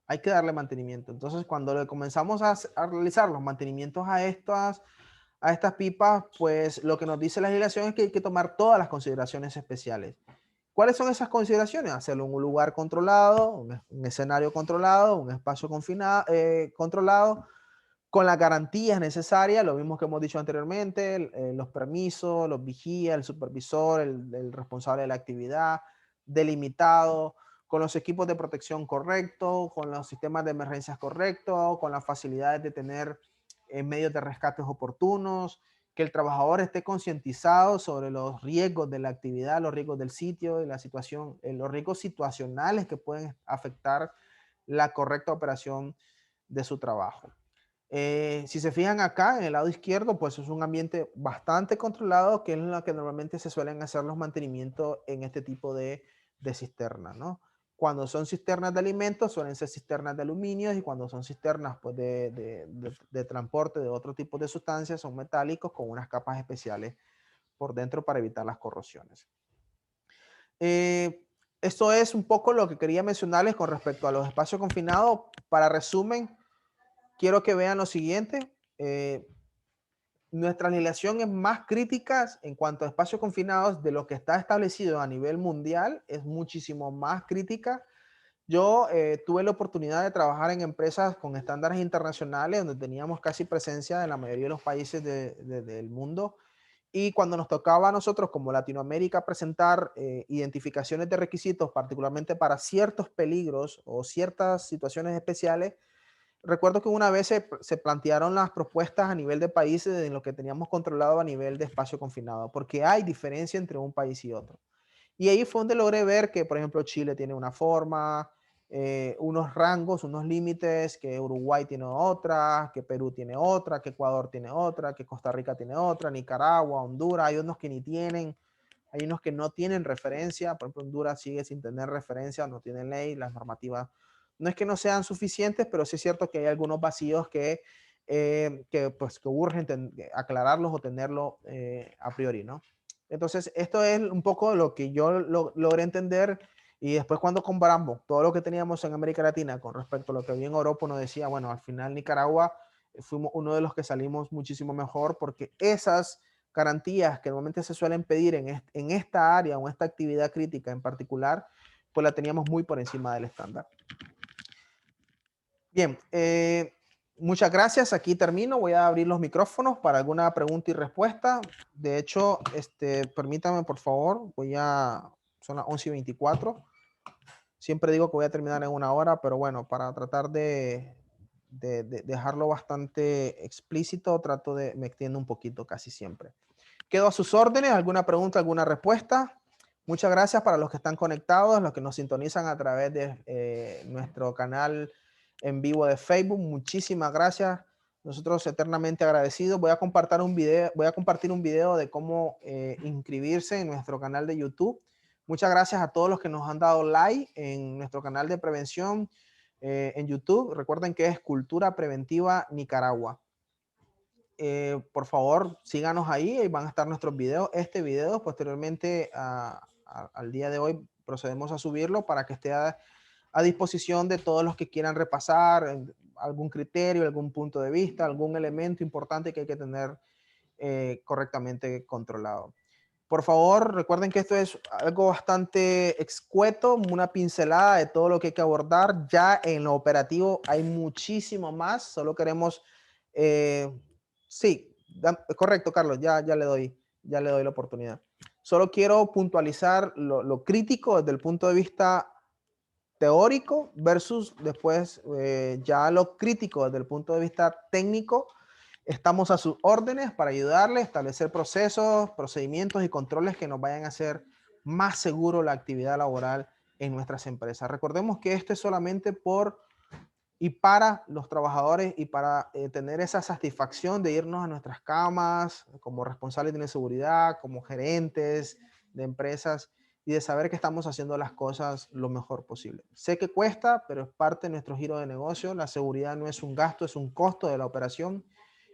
Hay que darle mantenimiento. Entonces, cuando le comenzamos a realizar los mantenimientos a estas pipas, pues lo que nos dice la legislación es que hay que tomar todas las consideraciones especiales. ¿Cuáles son esas consideraciones? Hacerlo en un lugar controlado, un escenario controlado, un espacio confinado, controlado, con las garantías necesarias, lo mismo que hemos dicho anteriormente, los permisos, los vigías, el supervisor, el responsable de la actividad, delimitado, con los equipos de protección correctos, con los sistemas de emergencias correctos, con las facilidades de tener medios de rescates oportunos, que el trabajador esté concientizado sobre los riesgos de la actividad, los riesgos del sitio y la situación, los riesgos situacionales que pueden afectar la correcta operación de su trabajo. Si se fijan acá en el lado izquierdo, pues es un ambiente bastante controlado, que es lo que normalmente se suelen hacer los mantenimientos en este tipo de cisternas, ¿no? Cuando son cisternas de alimentos, suelen ser cisternas de aluminio, y cuando son cisternas pues, de transporte de otro tipo de sustancias, son metálicos con unas capas especiales por dentro para evitar las corrosiones. Esto es un poco lo que quería mencionarles con respecto a los espacios confinados. Para resumen, quiero que vean lo siguiente. Nuestra legislación es más crítica en cuanto a espacios confinados de lo que está establecido a nivel mundial, es muchísimo más crítica. Yo tuve la oportunidad de trabajar en empresas con estándares internacionales donde teníamos casi presencia en la mayoría de los países del mundo, y cuando nos tocaba a nosotros como Latinoamérica presentar identificaciones de requisitos, particularmente para ciertos peligros o ciertas situaciones especiales, recuerdo que una vez se plantearon las propuestas a nivel de países en lo que teníamos controlado a nivel de espacio confinado, porque hay diferencia entre un país y otro. Y ahí fue donde logré ver que, por ejemplo, Chile tiene una forma, unos rangos, unos límites, que Uruguay tiene otra, que Perú tiene otra, que Ecuador tiene otra, que Costa Rica tiene otra, Nicaragua, Honduras, hay unos que ni tienen, hay unos que no tienen referencia, por ejemplo, Honduras sigue sin tener referencia, no tiene ley, las normativas no es que no sean suficientes, pero sí es cierto que hay algunos vacíos pues, que urgen aclararlos o tenerlo a priori, ¿no? Entonces, esto es un poco lo que yo logré entender, y después cuando comparamos todo lo que teníamos en América Latina con respecto a lo que había en Europa, nos decía, bueno, al final Nicaragua fuimos uno de los que salimos muchísimo mejor, porque esas garantías que normalmente se suelen pedir en esta área o en esta actividad crítica en particular, pues la teníamos muy por encima del estándar. Bien, Muchas gracias. Aquí termino. Voy a abrir los micrófonos para alguna pregunta y respuesta. De hecho, permítame, por favor. Son las 11:24. Siempre digo que voy a terminar en 1 hora, pero bueno, para tratar de dejarlo bastante explícito, me extiendo un poquito casi siempre. Quedo a sus órdenes. ¿Alguna pregunta, alguna respuesta? Muchas gracias para los que están conectados, los que nos sintonizan a través de nuestro canal en vivo de Facebook. Muchísimas gracias. Nosotros eternamente agradecidos. Voy a compartir un video de cómo inscribirse en nuestro canal de YouTube. Muchas gracias a todos los que nos han dado like en nuestro canal de prevención en YouTube. Recuerden que es Cultura Preventiva Nicaragua. Por favor, síganos ahí van a estar nuestros videos. Este video, posteriormente al día de hoy, procedemos a subirlo para que esté a disposición de todos los que quieran repasar algún criterio, algún punto de vista, algún elemento importante que hay que tener correctamente controlado. Por favor, recuerden que esto es algo bastante escueto, una pincelada de todo lo que hay que abordar. Ya en lo operativo hay muchísimo más. Solo queremos... sí, correcto, Carlos, ya le doy la oportunidad. Solo quiero puntualizar lo crítico desde el punto de vista teórico versus después ya lo crítico desde el punto de vista técnico. Estamos a sus órdenes para ayudarle a establecer procesos, procedimientos y controles que nos vayan a hacer más seguro la actividad laboral en nuestras empresas. Recordemos que esto es solamente por y para los trabajadores y para tener esa satisfacción de irnos a nuestras camas como responsables de seguridad, como gerentes de empresas y de saber que estamos haciendo las cosas lo mejor posible. Sé que cuesta, pero es parte de nuestro giro de negocio. La seguridad no es un gasto, es un costo de la operación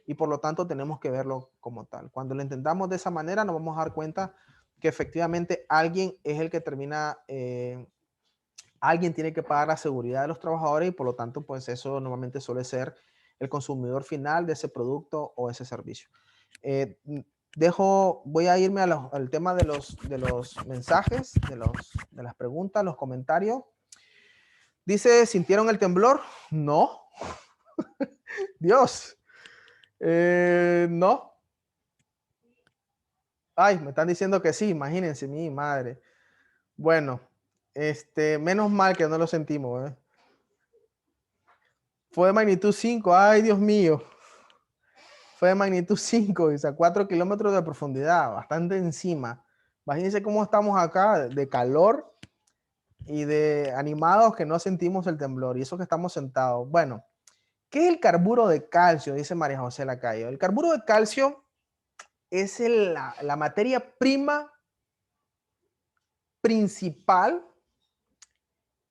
y por lo tanto tenemos que verlo como tal. Cuando lo entendamos de esa manera, nos vamos a dar cuenta que efectivamente alguien es el que termina, alguien tiene que pagar la seguridad de los trabajadores y por lo tanto, pues eso normalmente suele ser el consumidor final de ese producto o ese servicio. Voy a irme al tema de los mensajes, de las preguntas, los comentarios. Dice, ¿sintieron el temblor? No. Dios. No. Ay, me están diciendo que sí, imagínense, mi madre. Bueno, menos mal que no lo sentimos, ¿eh? Fue de magnitud 5, ay, Dios mío. Fue de magnitud 5, dice, a 4 kilómetros de profundidad, bastante encima. Imagínense cómo estamos acá, de calor y de animados que no sentimos el temblor, y eso que estamos sentados. Bueno, ¿qué es el carburo de calcio? Dice María José Lacayo. El carburo de calcio es la materia prima principal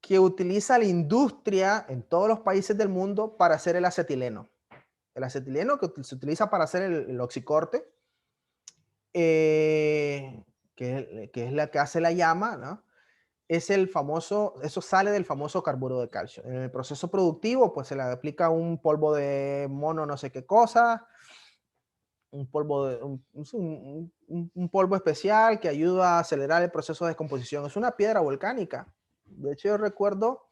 que utiliza la industria en todos los países del mundo para hacer el acetileno. El acetileno que se utiliza para hacer el oxicorte, que es la que hace la llama, ¿no? Es el famoso, eso sale del famoso carburo de calcio. En el proceso productivo, pues se le aplica un polvo de mono no sé qué cosa, un polvo especial que ayuda a acelerar el proceso de descomposición. Es una piedra volcánica. De hecho, yo recuerdo,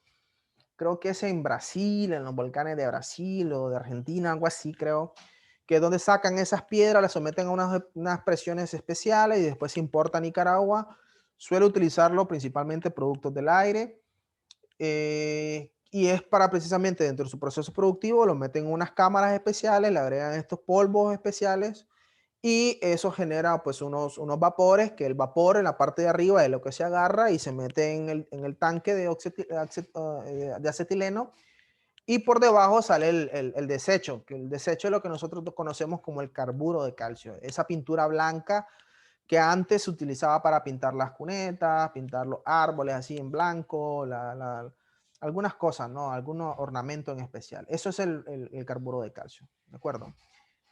creo que es en Brasil, en los volcanes de Brasil o de Argentina, algo así creo, que es donde sacan esas piedras, las someten a unas presiones especiales y después se importa a Nicaragua. Suele utilizarlo principalmente productos del aire, y es para precisamente dentro de su proceso productivo, lo meten en unas cámaras especiales, le agregan estos polvos especiales y eso genera pues unos vapores, que el vapor en la parte de arriba es lo que se agarra y se mete en el tanque de acetileno, y por debajo sale el desecho, que el desecho es lo que nosotros conocemos como el carburo de calcio, esa pintura blanca que antes se utilizaba para pintar las cunetas, pintar los árboles así en blanco, algunas cosas, ¿no? Algunos ornamentos en especial. Eso es el carburo de calcio, ¿de acuerdo?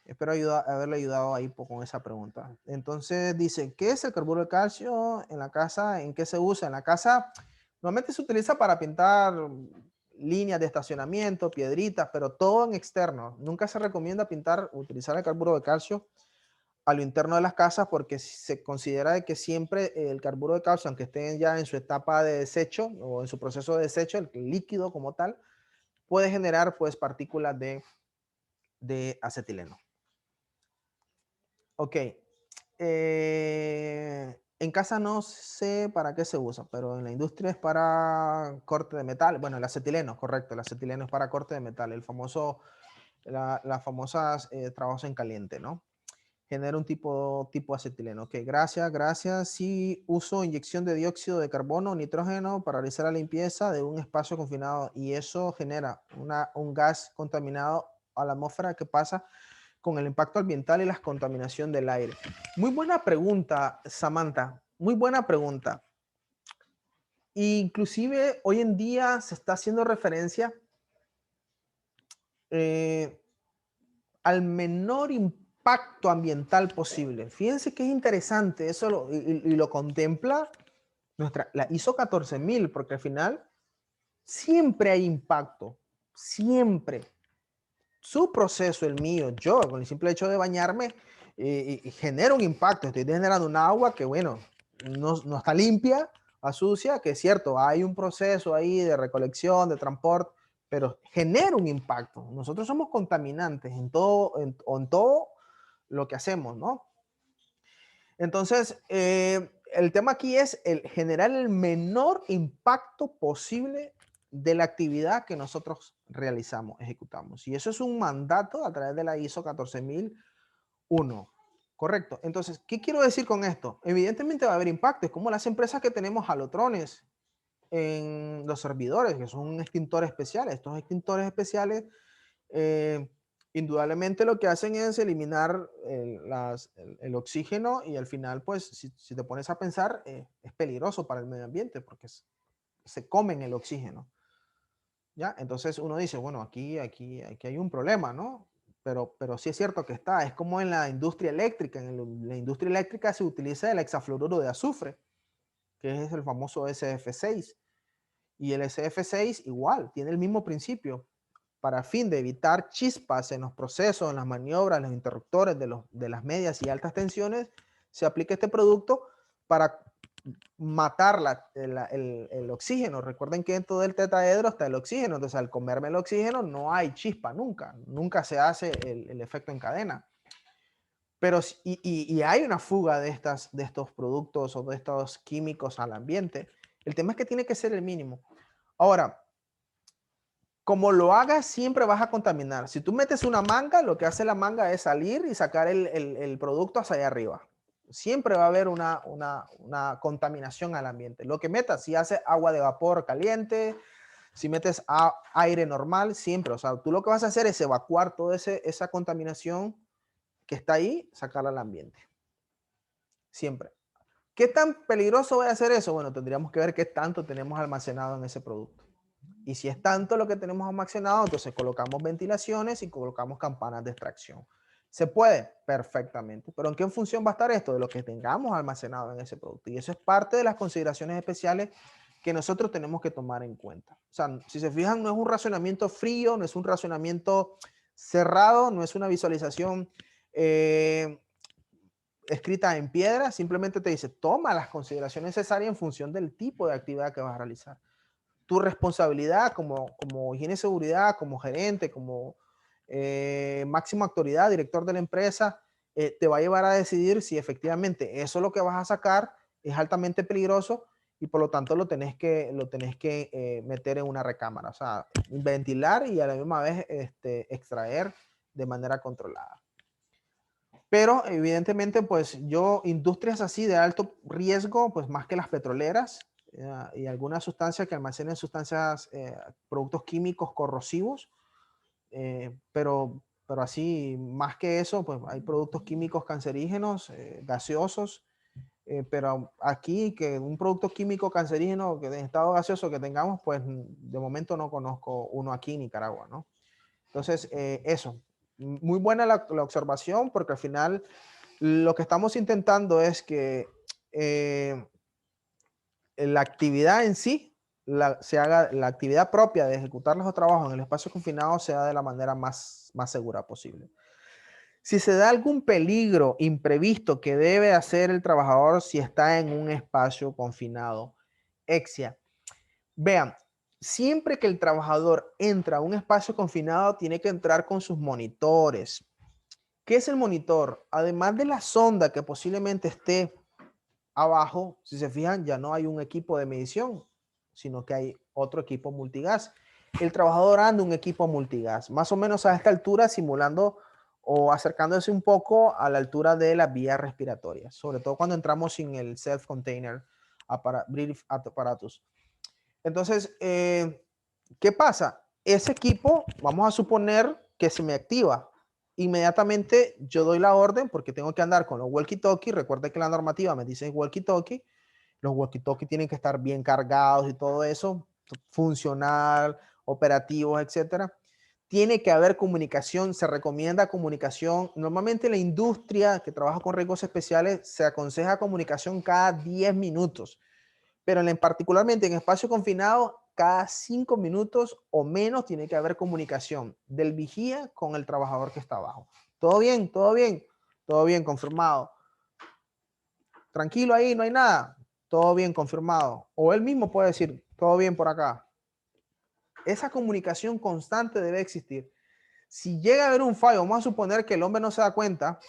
Espero haberle ayudado ahí con esa pregunta. Entonces dice, ¿qué es el carburo de calcio en la casa? ¿En qué se usa? En la casa normalmente se utiliza para pintar líneas de estacionamiento, piedritas, pero todo en externo. Nunca se recomienda utilizar el carburo de calcio a lo interno de las casas porque se considera de que siempre el carburo de calcio, aunque esté ya en su etapa de desecho o en su proceso de desecho, el líquido como tal, puede generar pues partículas de de acetileno. Ok. En casa no sé para qué se usa, pero en la industria es para corte de metal. Bueno, el acetileno, correcto. El acetileno es para corte de metal. El famoso, las famosas trabajos en caliente, ¿no? Genera un tipo acetileno. Ok, gracias, gracias. Sí, uso inyección de dióxido de carbono o nitrógeno para realizar la limpieza de un espacio confinado y eso genera un gas contaminado a la atmósfera que pasa con el impacto ambiental y la contaminación del aire. Muy buena pregunta, Samantha. Muy buena pregunta. Inclusive hoy en día se está haciendo referencia al menor impacto ambiental posible. Fíjense que es interesante eso y lo contempla la ISO 14000, porque al final siempre hay impacto, siempre. Su proceso, el mío, yo, con el simple hecho de bañarme, genera un impacto. Estoy generando un agua que, bueno, no está limpia, a sucia, que es cierto, hay un proceso ahí de recolección, de transporte, pero genera un impacto. Nosotros somos contaminantes en todo lo que hacemos, ¿no? Entonces, el tema aquí es generar el menor impacto posible de la actividad que nosotros realizamos, ejecutamos. Y eso es un mandato a través de la ISO 14001. Correcto. Entonces, ¿qué quiero decir con esto? Evidentemente va a haber impactos, como las empresas que tenemos halotrones en los servidores, que son extintores especiales. Estos extintores especiales indudablemente lo que hacen es eliminar el oxígeno y al final, pues, si te pones a pensar, es peligroso para el medio ambiente porque se comen el oxígeno. ¿Ya? Entonces uno dice, bueno, aquí hay un problema, ¿no? Pero sí es cierto que está. Es como en la industria eléctrica. En la industria eléctrica se utiliza el hexafluoruro de azufre, que es el famoso SF6. Y el SF6 igual, tiene el mismo principio para fin de evitar chispas en los procesos, en las maniobras, los interruptores de las medias y altas tensiones, se aplica este producto para matar el oxígeno. Recuerden que dentro del tetraedro está el oxígeno, entonces al comerme el oxígeno no hay chispa nunca se hace el efecto en cadena. Pero y hay una fuga de estos productos o de estos químicos al ambiente. El tema es que tiene que ser el mínimo. Ahora, como lo hagas, siempre vas a contaminar. Si tú metes una manga, lo que hace la manga es salir y sacar el producto hacia allá arriba. Siempre va a haber una contaminación al ambiente. Lo que metas, si hace agua de vapor caliente, si metes aire normal, siempre. O sea, tú lo que vas a hacer es evacuar toda esa contaminación que está ahí, sacarla al ambiente. Siempre. ¿Qué tan peligroso va a hacer eso? Bueno, tendríamos que ver qué tanto tenemos almacenado en ese producto. Y si es tanto lo que tenemos almacenado, entonces colocamos ventilaciones y colocamos campanas de extracción. ¿Se puede? Perfectamente. ¿Pero en qué función va a estar esto? De lo que tengamos almacenado en ese producto. Y eso es parte de las consideraciones especiales que nosotros tenemos que tomar en cuenta. O sea, si se fijan, no es un racionamiento frío, no es un racionamiento cerrado, no es una visualización escrita en piedra, simplemente te dice, toma las consideraciones necesarias en función del tipo de actividad que vas a realizar. Tu responsabilidad como higiene y seguridad, como gerente, como máxima autoridad, director de la empresa, te va a llevar a decidir si efectivamente eso lo que vas a sacar es altamente peligroso y por lo tanto lo tenés que meter en una recámara, o sea, ventilar y a la misma vez extraer de manera controlada. Pero evidentemente, pues industrias así de alto riesgo, pues más que las petroleras y algunas sustancias que almacenen productos químicos corrosivos, pero así, más que eso, pues hay productos químicos cancerígenos, gaseosos, pero aquí que un producto químico cancerígeno que en estado gaseoso que tengamos, pues de momento no conozco uno aquí en Nicaragua, ¿no? Entonces, eso, muy buena la observación porque al final lo que estamos intentando es que la actividad en sí, se haga la actividad propia de ejecutar los trabajos en el espacio confinado sea de la manera más segura posible. Si se da algún peligro imprevisto que debe hacer el trabajador si está en un espacio confinado, Exia. Vean, siempre que el trabajador entra a un espacio confinado, tiene que entrar con sus monitores. ¿Qué es el monitor? Además de la sonda que posiblemente esté abajo, si se fijan, ya no hay un equipo de medición, sino que hay otro equipo multigas. El trabajador anda un equipo multigas, más o menos a esta altura, simulando o acercándose un poco a la altura de las vías respiratorias, sobre todo cuando entramos sin el self-container aparatus. Entonces, ¿qué pasa? Ese equipo, vamos a suponer que se me activa. Inmediatamente yo doy la orden porque tengo que andar con los walkie-talkie. Recuerda que la normativa me dice walkie-talkie. Los walkie-talkie tienen que estar bien cargados y todo eso, funcional, operativos, etcétera. Tiene que haber comunicación, se recomienda comunicación. Normalmente la industria que trabaja con riesgos especiales se aconseja comunicación cada 10 minutos, pero particularmente en espacio confinado, cada 5 minutos o menos tiene que haber comunicación del vigía con el trabajador que está abajo. ¿Todo bien? ¿Todo bien? Todo bien, confirmado. Tranquilo ahí, no hay nada. Todo bien, confirmado. O él mismo puede decir, todo bien por acá. Esa comunicación constante debe existir. Si llega a haber un fallo, vamos a suponer que el hombre no se da cuenta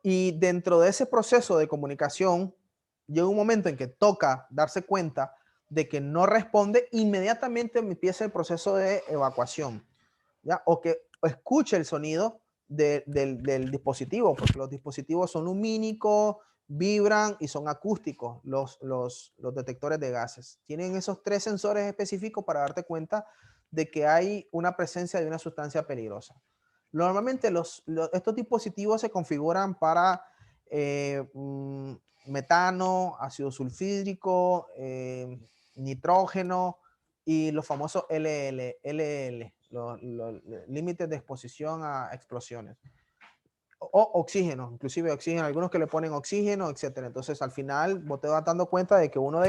y dentro de ese proceso de comunicación llega un momento en que toca darse cuenta de que no responde, inmediatamente empieza el proceso de evacuación, ¿ya? O que escuche el sonido del dispositivo, porque los dispositivos son lumínicos, vibran y son acústicos, los detectores de gases. Tienen esos 3 sensores específicos para darte cuenta de que hay una presencia de una sustancia peligrosa. Normalmente estos dispositivos se configuran para metano, ácido sulfídrico, nitrógeno y los famosos LL, los límites de exposición a explosiones. O oxígeno, inclusive oxígeno, algunos que le ponen oxígeno, etcétera. Entonces, al final, vos te vas dando cuenta de que con uno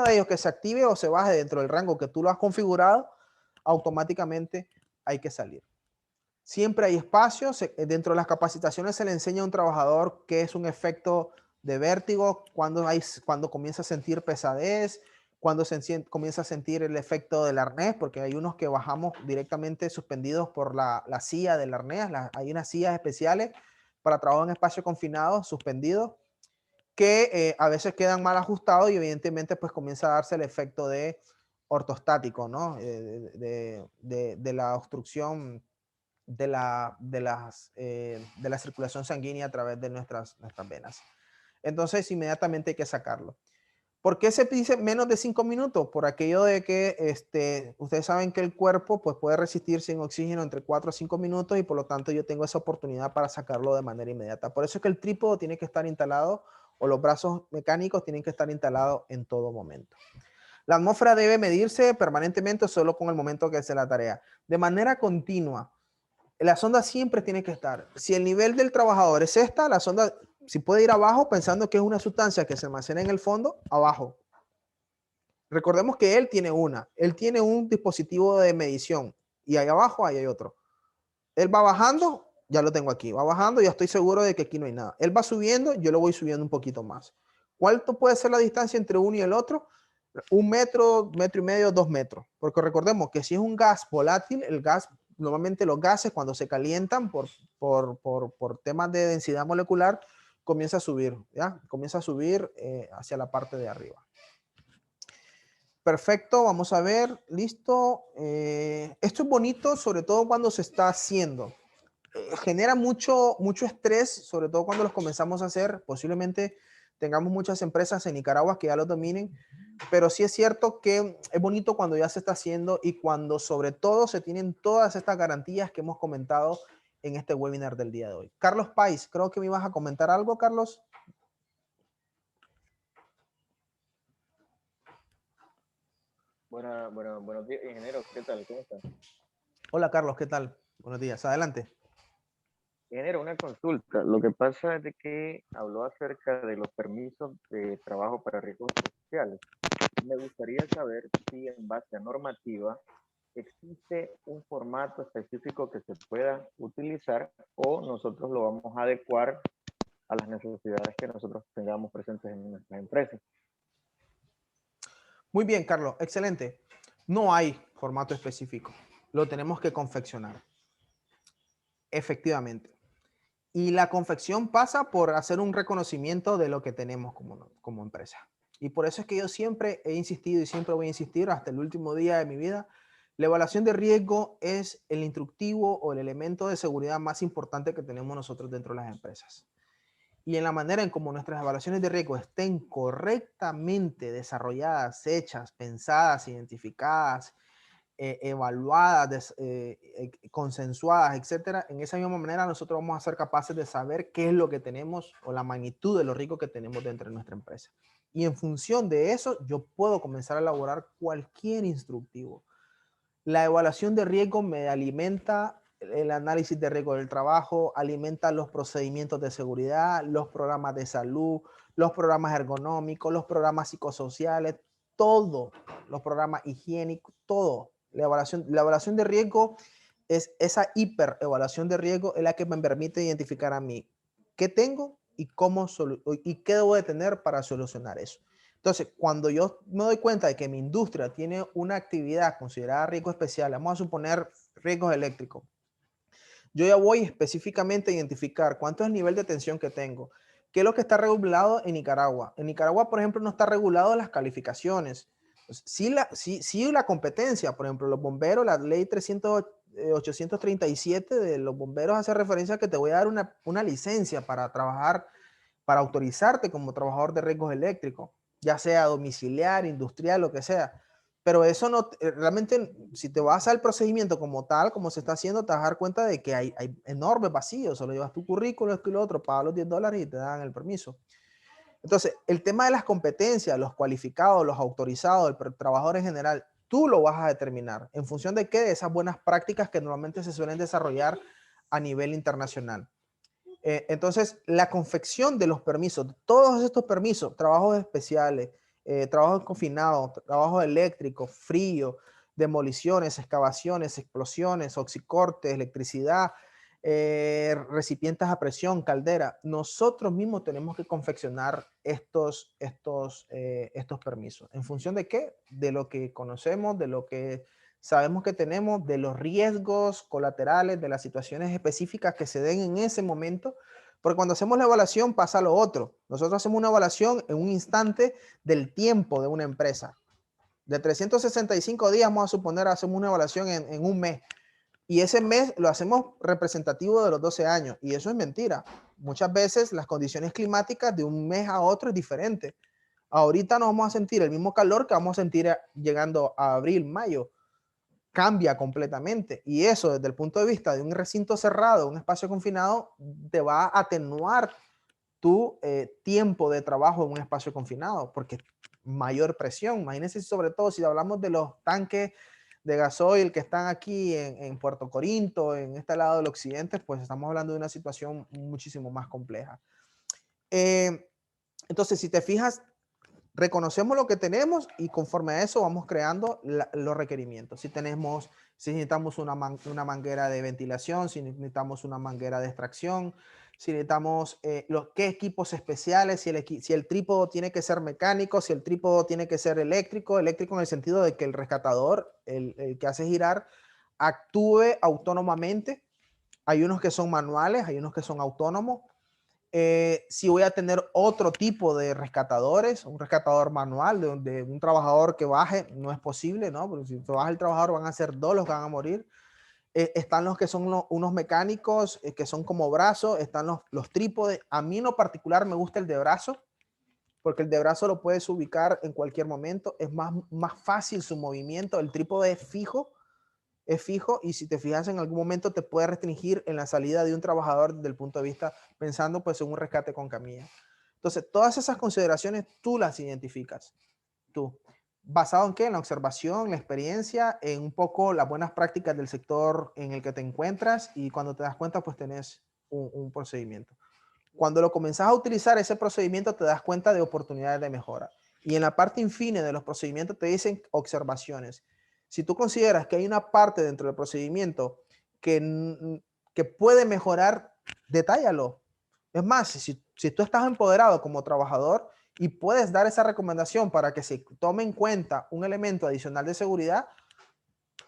de ellos que se active o se baje dentro del rango que tú lo has configurado, automáticamente hay que salir. Siempre hay espacios. Dentro de las capacitaciones se le enseña a un trabajador qué es un efecto de vértigo, cuando comienza a sentir pesadez, cuando comienza a sentir el efecto del arnés, porque hay unos que bajamos directamente suspendidos por la silla del arnés. Hay unas sillas especiales para trabajo en espacio confinado, suspendidos, que a veces quedan mal ajustados y evidentemente pues comienza a darse el efecto de ortostático, ¿no? De la obstrucción de la circulación sanguínea a través de nuestras venas. Entonces, inmediatamente hay que sacarlo. ¿Por qué se dice menos de 5 minutos? Por aquello de que ustedes saben que el cuerpo pues, puede resistir sin oxígeno entre 4 a 5 minutos y por lo tanto yo tengo esa oportunidad para sacarlo de manera inmediata. Por eso es que el trípode tiene que estar instalado o los brazos mecánicos tienen que estar instalados en todo momento. La atmósfera debe medirse permanentemente solo con el momento que hace la tarea. De manera continua, la sonda siempre tiene que estar. Si el nivel del trabajador es esta, la sonda, si puede ir abajo pensando que es una sustancia que se almacena en el fondo, abajo. Recordemos que él tiene un dispositivo de medición y ahí abajo ahí hay otro. Él va bajando, ya lo tengo aquí, va bajando, ya estoy seguro de que aquí no hay nada. Él va subiendo, yo lo voy subiendo un poquito más. ¿Cuánto puede ser la distancia entre uno y el otro? 1 metro, metro y medio, 2 metros. Porque recordemos que si es un gas volátil, el gas, normalmente los gases cuando se calientan por temas de densidad molecular, comienza a subir, ¿ya? Comienza a subir hacia la parte de arriba. Perfecto, vamos a ver, listo. Esto es bonito, sobre todo cuando se está haciendo. Genera mucho estrés, sobre todo cuando los comenzamos a hacer. Posiblemente tengamos muchas empresas en Nicaragua que ya lo dominen, pero sí es cierto que es bonito cuando ya se está haciendo y cuando sobre todo se tienen todas estas garantías que hemos comentado en este webinar del día de hoy. Carlos Pais, creo que me ibas a comentar algo, Carlos. Buenos días, ingeniero. ¿Qué tal? ¿Cómo está? Hola, Carlos, ¿qué tal? Buenos días, adelante. Ingeniero, una consulta. Lo que pasa es de que habló acerca de los permisos de trabajo para riesgos especiales. Me gustaría saber si en base a normativa existe un formato específico que se pueda utilizar o nosotros lo vamos a adecuar a las necesidades que nosotros tengamos presentes en nuestras empresas. Muy bien, Carlos, excelente. No hay formato específico. Lo tenemos que confeccionar. Efectivamente. Y la confección pasa por hacer un reconocimiento de lo que tenemos como empresa. Y por eso es que yo siempre he insistido y siempre voy a insistir hasta el último día de mi vida. La evaluación de riesgo es el instructivo o el elemento de seguridad más importante que tenemos nosotros dentro de las empresas. Y en la manera en cómo nuestras evaluaciones de riesgo estén correctamente desarrolladas, hechas, pensadas, identificadas, evaluadas, consensuadas, etcétera, en esa misma manera nosotros vamos a ser capaces de saber qué es lo que tenemos o la magnitud de los riesgos que tenemos dentro de nuestra empresa. Y en función de eso, yo puedo comenzar a elaborar cualquier instructivo. La evaluación de riesgo me alimenta el análisis de riesgo del trabajo, alimenta los procedimientos de seguridad, los programas de salud, los programas ergonómicos, los programas psicosociales, todo, los programas higiénicos, todo. La evaluación de riesgo es esa hiperevaluación de riesgo, es la que me permite identificar a mí qué tengo y y qué debo de tener para solucionar eso. Entonces, cuando yo me doy cuenta de que mi industria tiene una actividad considerada riesgo especial, vamos a suponer riesgos eléctricos, yo ya voy específicamente a identificar cuánto es el nivel de tensión que tengo, qué es lo que está regulado en Nicaragua. En Nicaragua, por ejemplo, no está regulado las calificaciones. Pues, sí la competencia, por ejemplo, los bomberos, la ley 837 de los bomberos hace referencia a que te voy a dar una licencia para trabajar, para autorizarte como trabajador de riesgos eléctricos, ya sea domiciliar, industrial, lo que sea. Pero eso no, realmente, si te vas al procedimiento como tal, como se está haciendo, te vas a dar cuenta de que hay enormes vacíos. Solo llevas tu currículo, esto y lo otro, pagas los $10 y te dan el permiso. Entonces, el tema de las competencias, los cualificados, los autorizados, el trabajador en general, tú lo vas a determinar. ¿En función de qué? De esas buenas prácticas que normalmente se suelen desarrollar a nivel internacional. Entonces, la confección de los permisos, todos estos permisos, trabajos especiales, trabajos confinados, trabajos eléctricos, frío, demoliciones, excavaciones, explosiones, oxicortes, electricidad, recipientes a presión, caldera, nosotros mismos tenemos que confeccionar estos permisos. ¿En función de qué? De lo que conocemos, de lo que sabemos que tenemos, de los riesgos colaterales, de las situaciones específicas que se den en ese momento, porque cuando hacemos la evaluación pasa lo otro. Nosotros hacemos una evaluación en un instante del tiempo de una empresa. De 365 días, vamos a suponer, hacemos una evaluación en un mes. Y ese mes lo hacemos representativo de los 12 años. Y eso es mentira. Muchas veces las condiciones climáticas de un mes a otro es diferente. Ahorita no vamos a sentir el mismo calor que vamos a sentir llegando a abril, mayo. Cambia completamente. Y eso, desde el punto de vista de un recinto cerrado, un espacio confinado, te va a atenuar tu tiempo de trabajo en un espacio confinado, porque mayor presión. Imagínense, sobre todo si hablamos de los tanques de gasoil que están aquí en Puerto Corinto, en este lado del occidente, pues estamos hablando de una situación muchísimo más compleja. Entonces, si te fijas, reconocemos lo que tenemos y conforme a eso vamos creando los requerimientos. Si necesitamos una manguera de ventilación, si necesitamos una manguera de extracción, si necesitamos qué equipos especiales, si el trípodo tiene que ser mecánico, si el trípodo tiene que ser eléctrico en el sentido de que el rescatador, el que hace girar, actúe autónomamente. Hay unos que son manuales, hay unos que son autónomos. Si voy a tener otro tipo de rescatadores, un rescatador manual de un trabajador que baje, no es posible, ¿no? Porque si baja el trabajador van a ser dos los que van a morir. Están los que son unos mecánicos que son como brazos, están los trípodes. A mí en lo particular me gusta el de brazo, porque el de brazo lo puedes ubicar en cualquier momento, es más fácil su movimiento, el trípode es fijo y si te fijas en algún momento te puede restringir en la salida de un trabajador desde el punto de vista pensando pues en un rescate con camilla. Entonces, todas esas consideraciones tú las identificas, tú. ¿Basado en qué? En la observación, la experiencia, en un poco las buenas prácticas del sector en el que te encuentras y cuando te das cuenta pues tenés un procedimiento. Cuando lo comenzás a utilizar ese procedimiento te das cuenta de oportunidades de mejora. Y en la parte infine de los procedimientos te dicen observaciones. Si tú consideras que hay una parte dentro del procedimiento que puede mejorar, detállalo. Es más, si tú estás empoderado como trabajador y puedes dar esa recomendación para que se tome en cuenta un elemento adicional de seguridad,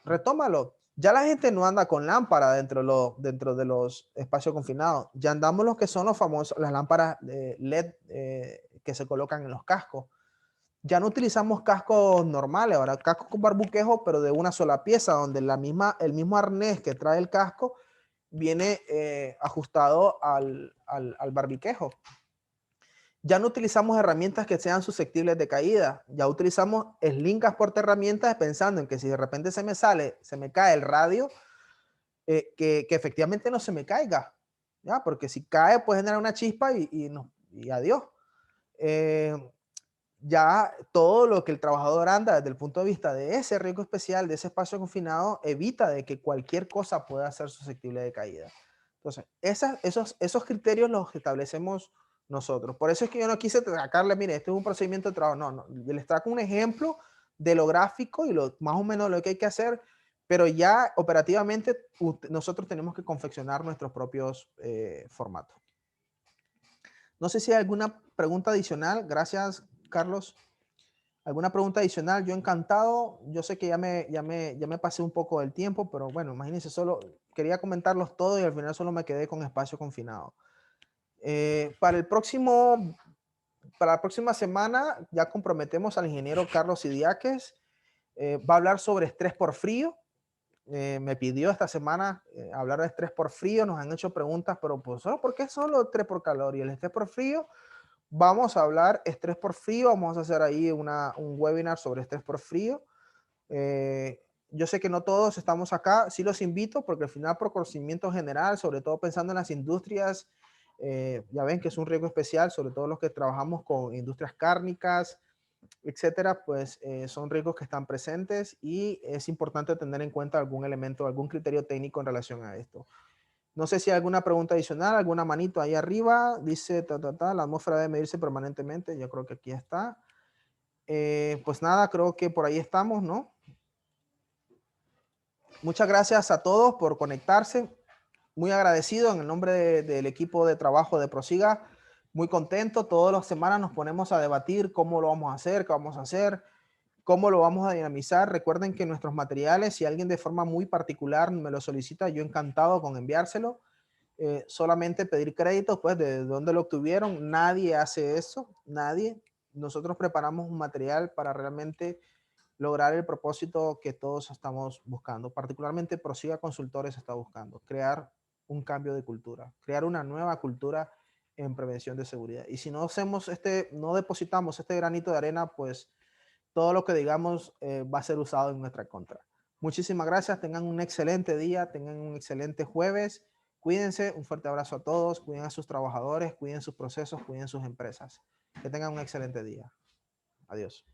retómalo. Ya la gente no anda con lámpara dentro de los espacios confinados. Ya andamos los que son los famosos, las lámparas LED que se colocan en los cascos. Ya no utilizamos cascos normales, ahora cascos con barbuquejo, pero de una sola pieza, donde el mismo arnés que trae el casco viene ajustado al barbiquejo. Ya no utilizamos herramientas que sean susceptibles de caída. Ya utilizamos slingas porta herramientas pensando en que si de repente se me cae el radio, que efectivamente no se me caiga. ¿Ya? Porque si cae puede generar una chispa y adiós. Ya todo lo que el trabajador anda desde el punto de vista de ese riesgo especial, de ese espacio confinado, evita de que cualquier cosa pueda ser susceptible de caída. Entonces, esos criterios los establecemos nosotros. Por eso es que yo no quise sacarle, mire, este es un procedimiento de trabajo. No, no, yo les trajo un ejemplo de lo gráfico y más o menos lo que hay que hacer, pero ya operativamente nosotros tenemos que confeccionar nuestros propios formatos. No sé si hay alguna pregunta adicional. Gracias, Carlos. ¿Alguna pregunta adicional? Yo encantado. Yo sé que ya me pasé un poco del tiempo, pero bueno, imagínense, solo quería comentarlos todos y al final solo me quedé con espacio confinado. Para la próxima semana ya comprometemos al ingeniero Carlos Idiáquez. Va a hablar sobre estrés por frío. Me pidió esta semana hablar de estrés por frío. Nos han hecho preguntas, pero pues, ¿por qué solo estrés por calor? Y el estrés por frío, vamos a hablar estrés por frío. Vamos a hacer ahí un webinar sobre estrés por frío. Yo sé que no todos estamos acá. Sí los invito porque al final, por conocimiento general, sobre todo pensando en las industrias, ya ven que es un riesgo especial, sobre todo los que trabajamos con industrias cárnicas, etcétera, pues son riesgos que están presentes y es importante tener en cuenta algún elemento, algún criterio técnico en relación a esto. No sé si hay alguna pregunta adicional, alguna manito ahí arriba. Dice, la atmósfera debe medirse permanentemente. Yo creo que aquí está. Pues nada, creo que por ahí estamos, ¿no? Muchas gracias a todos por conectarse. Muy agradecido en el nombre del equipo de trabajo de Prosiga. Muy contento. Todas las semanas nos ponemos a debatir cómo lo vamos a hacer, qué vamos a hacer, cómo lo vamos a dinamizar. Recuerden que nuestros materiales, si alguien de forma muy particular me lo solicita, yo encantado con enviárselo. Solamente pedir créditos, pues, de dónde lo obtuvieron. Nadie hace eso, nadie. Nosotros preparamos un material para realmente lograr el propósito que todos estamos buscando. Particularmente Prosiga Consultores está buscando, crear un cambio de cultura, crear una nueva cultura en prevención de seguridad. Y si no hacemos no depositamos este granito de arena, pues todo lo que digamos va a ser usado en nuestra contra. Muchísimas gracias, tengan un excelente día, tengan un excelente jueves. Cuídense, un fuerte abrazo a todos, cuiden a sus trabajadores, cuiden sus procesos, cuiden sus empresas. Que tengan un excelente día. Adiós.